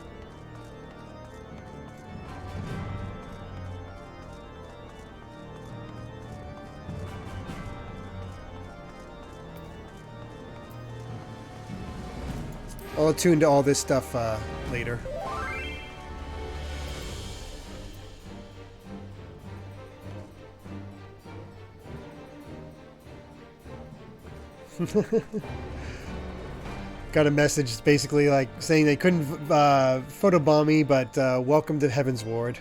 I'll attune to all this stuff later. Got a message basically like saying they couldn't photobomb me, but welcome to Heavensward.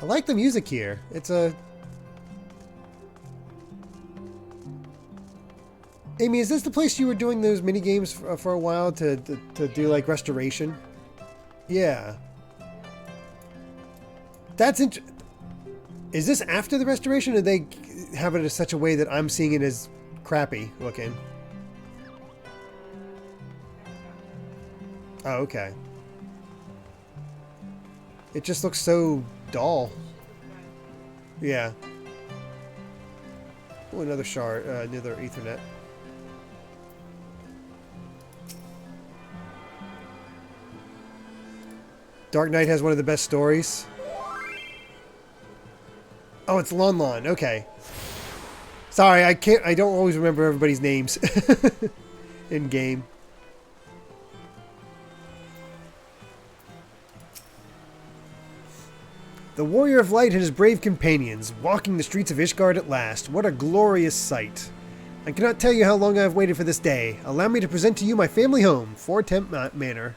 I like the music here. It's a... Amy, is this the place you were doing those mini games for a while to do like restoration? Yeah. That's interesting. Is this after the restoration, or did they have it in such a way that I'm seeing it as crappy looking? Oh, okay. It just looks so dull. Yeah. Oh, another shard, another Ethernet. Dark Knight has one of the best stories. Oh, it's Lon Lon. Okay. Sorry, I don't always remember everybody's names in game. The Warrior of Light and his brave companions, walking the streets of Ishgard at last. What a glorious sight. I cannot tell you how long I have waited for this day. Allow me to present to you my family home, Fortem Manor.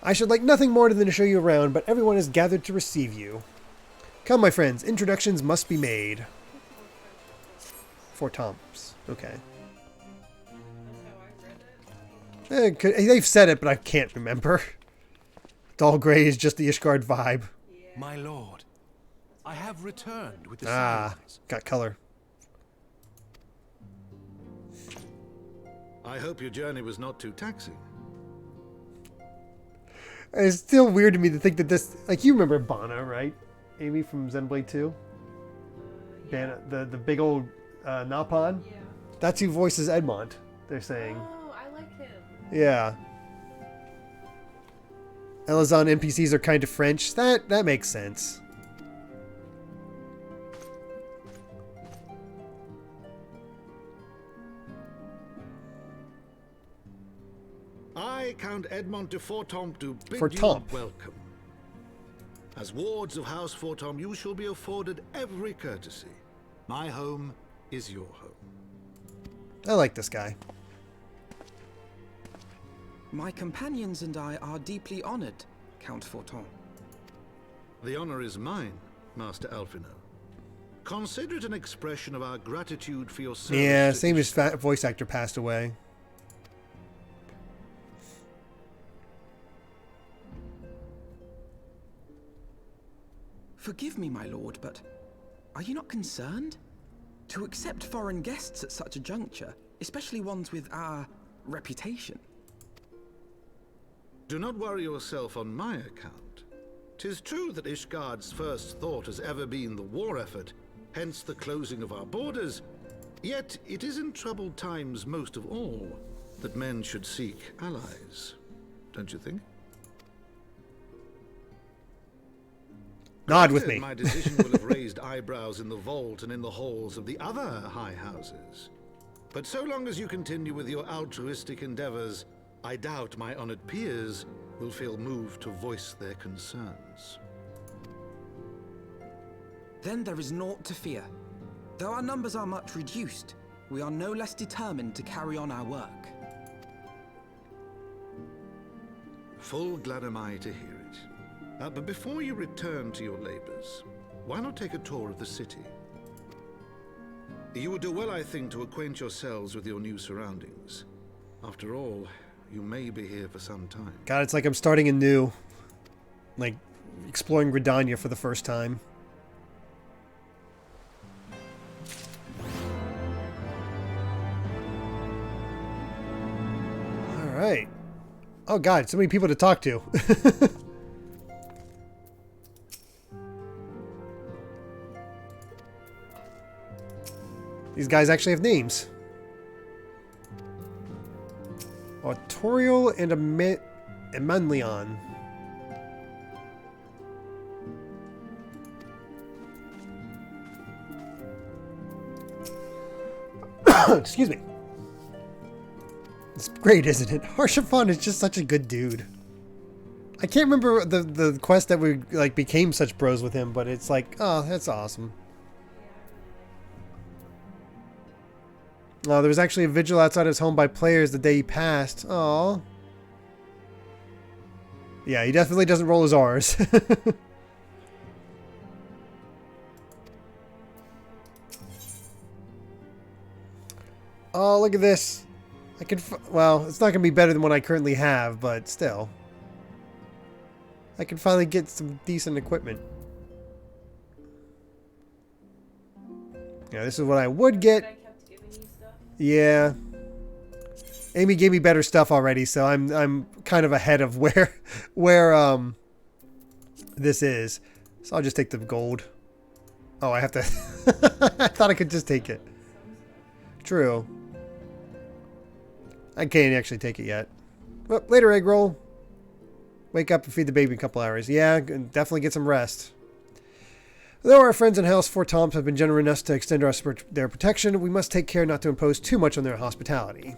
I should like nothing more than to show you around, but everyone is gathered to receive you. Come, my friends, introductions must be made. Fortoms. Okay. They've said it, but I can't remember. Dull Grey is just the Ishgard vibe. My lord, I have returned with the Scions. Got color. I hope your journey was not too taxing. It's still weird to me to think that this... Like, you remember Bana, right? Amy from Xenoblade 2? Yeah. The big old Napon? Yeah. That's who voices Edmond, they're saying. Oh, I like him. Yeah. Elazon NPCs are kind of French. That makes sense. I, Count Edmond de Fortom, do bid you welcome. As wards of House Fortom, you shall be afforded every courtesy. My home is your home. I like this guy. My companions and I are deeply honored, Count Fortom. The honor is mine, Master Alphino. Consider it an expression of our gratitude for your service. Yeah, same as voice actor passed away. Forgive me, my lord, but are you not concerned? To accept foreign guests at such a juncture, especially ones with our reputation. Do not worry yourself on my account. 'Tis true that Ishgard's first thought has ever been the war effort, hence the closing of our borders, Yet it is in troubled times most of all that men should seek allies, don't you think? Nod with me. My decision will have raised eyebrows in the vault and in the halls of the other high houses. But so long as you continue with your altruistic endeavors, I doubt my honored peers will feel moved to voice their concerns. Then there is naught to fear. Though our numbers are much reduced, we are no less determined to carry on our work. Full glad am I to hear it. But before you return to your labors, why not take a tour of the city? You would do well, I think, to acquaint yourselves with your new surroundings. After all, you may be here for some time. God, it's like I'm starting anew. Like, exploring Gridania for the first time. Alright. Oh god, so many people to talk to. These guys actually have names. Autorial and Emanleon. Excuse me. It's great, isn't it? Harshaphon is just such a good dude. I can't remember the quest that we like became such bros with him, but it's like, oh, that's awesome. Oh, there was actually a vigil outside his home by players the day he passed. Oh. Yeah, he definitely doesn't roll his R's. Oh, look at this. I can, well, it's not going to be better than what I currently have, but still. I can finally get some decent equipment. Yeah, this is what I would get. Yeah. Amy gave me better stuff already, so I'm kind of ahead of where this is. So I'll just take the gold. Oh, I have to I thought I could just take it. True. I can't actually take it yet. Well, later, egg roll. Wake up and feed the baby in a couple hours. Yeah, definitely get some rest. Though our friends in House Fortomp have been generous enough to extend their protection, we must take care not to impose too much on their hospitality.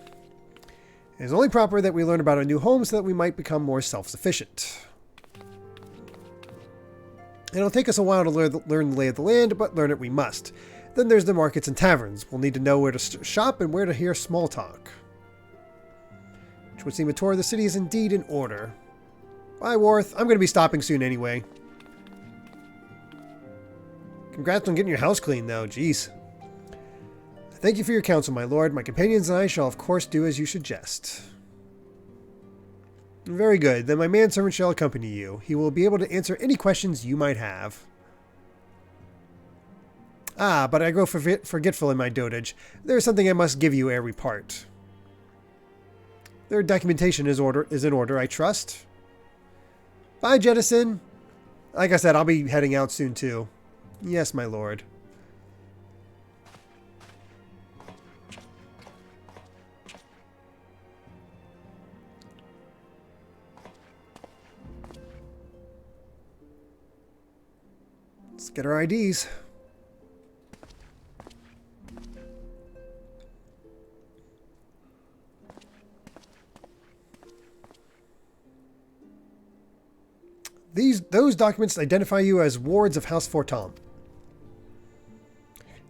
It is only proper that we learn about our new home so that we might become more self-sufficient. It'll take us a while to learn the lay of the land, but learn it we must. Then there's the markets and taverns. We'll need to know where to shop and where to hear small talk. Which would seem a tour of the city is indeed in order. Bye, Worth. I'm going to be stopping soon anyway. Congrats on getting your house clean, though. Jeez. Thank you for your counsel, my lord. My companions and I shall, of course, do as you suggest. Very good. Then my manservant shall accompany you. He will be able to answer any questions you might have. Ah, but I grow forgetful in my dotage. There is something I must give you ere we part. Their documentation is in order, I trust. Bye, Jettison. Like I said, I'll be heading out soon, too. Yes, my lord. Let's get our IDs. Those documents identify you as wards of House Fortomp.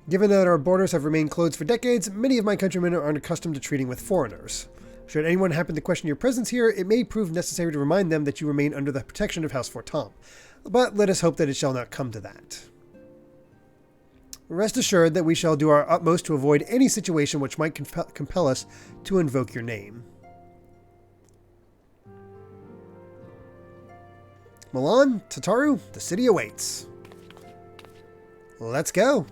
Given that our borders have remained closed for decades, many of my countrymen are unaccustomed to treating with foreigners. Should anyone happen to question your presence here, it may prove necessary to remind them that you remain under the protection of House Fortomp. But let us hope that it shall not come to that. Rest assured that we shall do our utmost to avoid any situation which might compel us to invoke your name. Milan, Tataru, the city awaits. Let's go.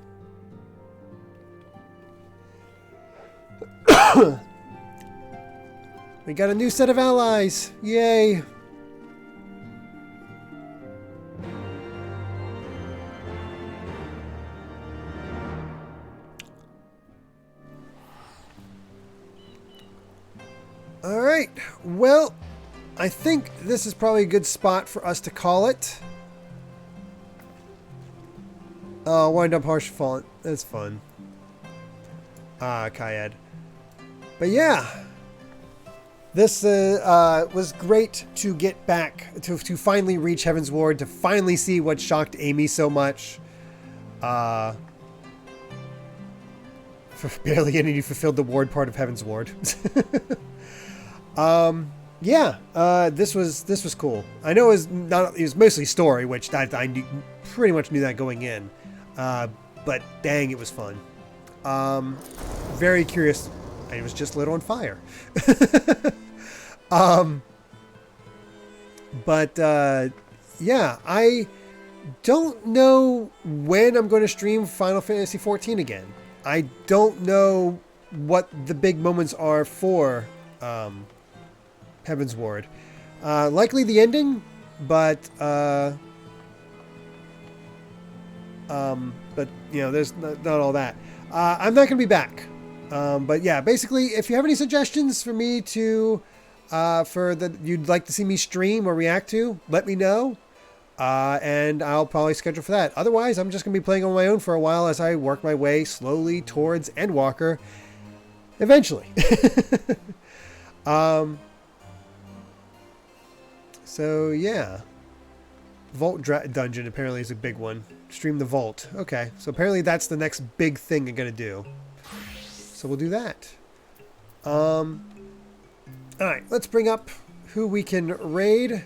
We got a new set of allies. Yay. All right. Well, I think this is probably a good spot for us to call it. Wind up harsh fallen. That's fun. Kayed. But yeah, this was great to get back to finally reach Heavensward, to finally see what shocked Amy so much. For barely getting you fulfilled the ward part of Heavensward. This was cool. I know it was mostly story, which I pretty much knew that going in. But dang, it was fun. Very curious. I was just lit on fire. Yeah, I don't know when I'm going to stream Final Fantasy XIV again. I don't know what the big moments are for Heavensward. Likely the ending, but you know, there's not all that. I'm not going to be back. But yeah, basically, if you have any suggestions for me to, you'd like to see me stream or react to, let me know. And I'll probably schedule for that. Otherwise, I'm just going to be playing on my own for a while as I work my way slowly towards Endwalker. Eventually. So yeah. Vault dungeon apparently is a big one. Stream the vault. Okay, so apparently that's the next big thing I'm going to do. So we'll do that. Alright, let's bring up who we can raid.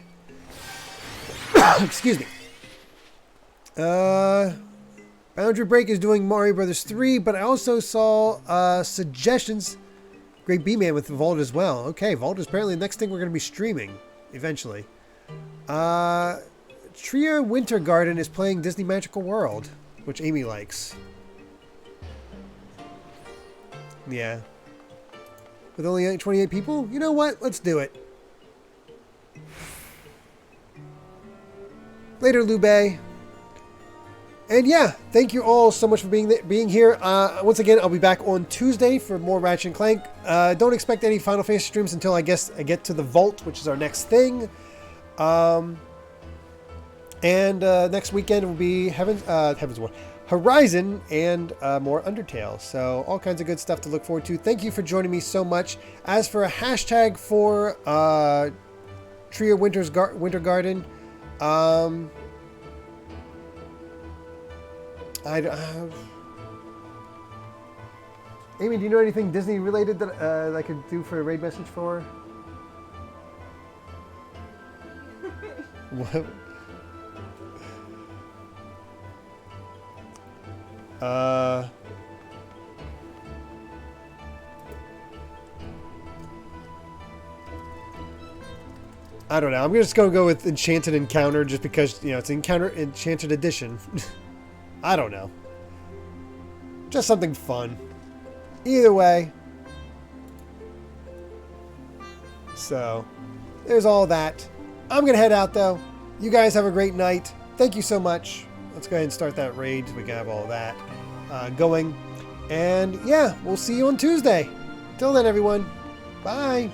Excuse me. Boundary Break is doing Mario Brothers 3, but I also saw suggestions. Great B-Man with Vault as well. Okay, Vault is apparently the next thing we're going to be streaming eventually. Tria Winter Garden is playing Disney Magical World, which Amy likes. Yeah. With only 28 people? You know what? Let's do it. Later, Lube. And yeah, thank you all so much for being here. Once again, I'll be back on Tuesday for more Ratchet & Clank. Don't expect any Final Fantasy streams until I guess I get to the Vault, which is our next thing. Next weekend will be Heavensward, Horizon, and more Undertale. So all kinds of good stuff to look forward to. Thank you for joining me so much. As for a hashtag for Tria Winter Garden, Amy, do you know anything Disney related that I could do for a raid message for? What? I don't know. I'm just going to go with Enchanted Encounter just because, you know, it's Enchanted Edition. I don't know. Just something fun. Either way. So, there's all that. I'm going to head out, though. You guys have a great night. Thank you so much. Let's go ahead and start that raid so we can have all that going. And, yeah, we'll see you on Tuesday. Till then, everyone. Bye.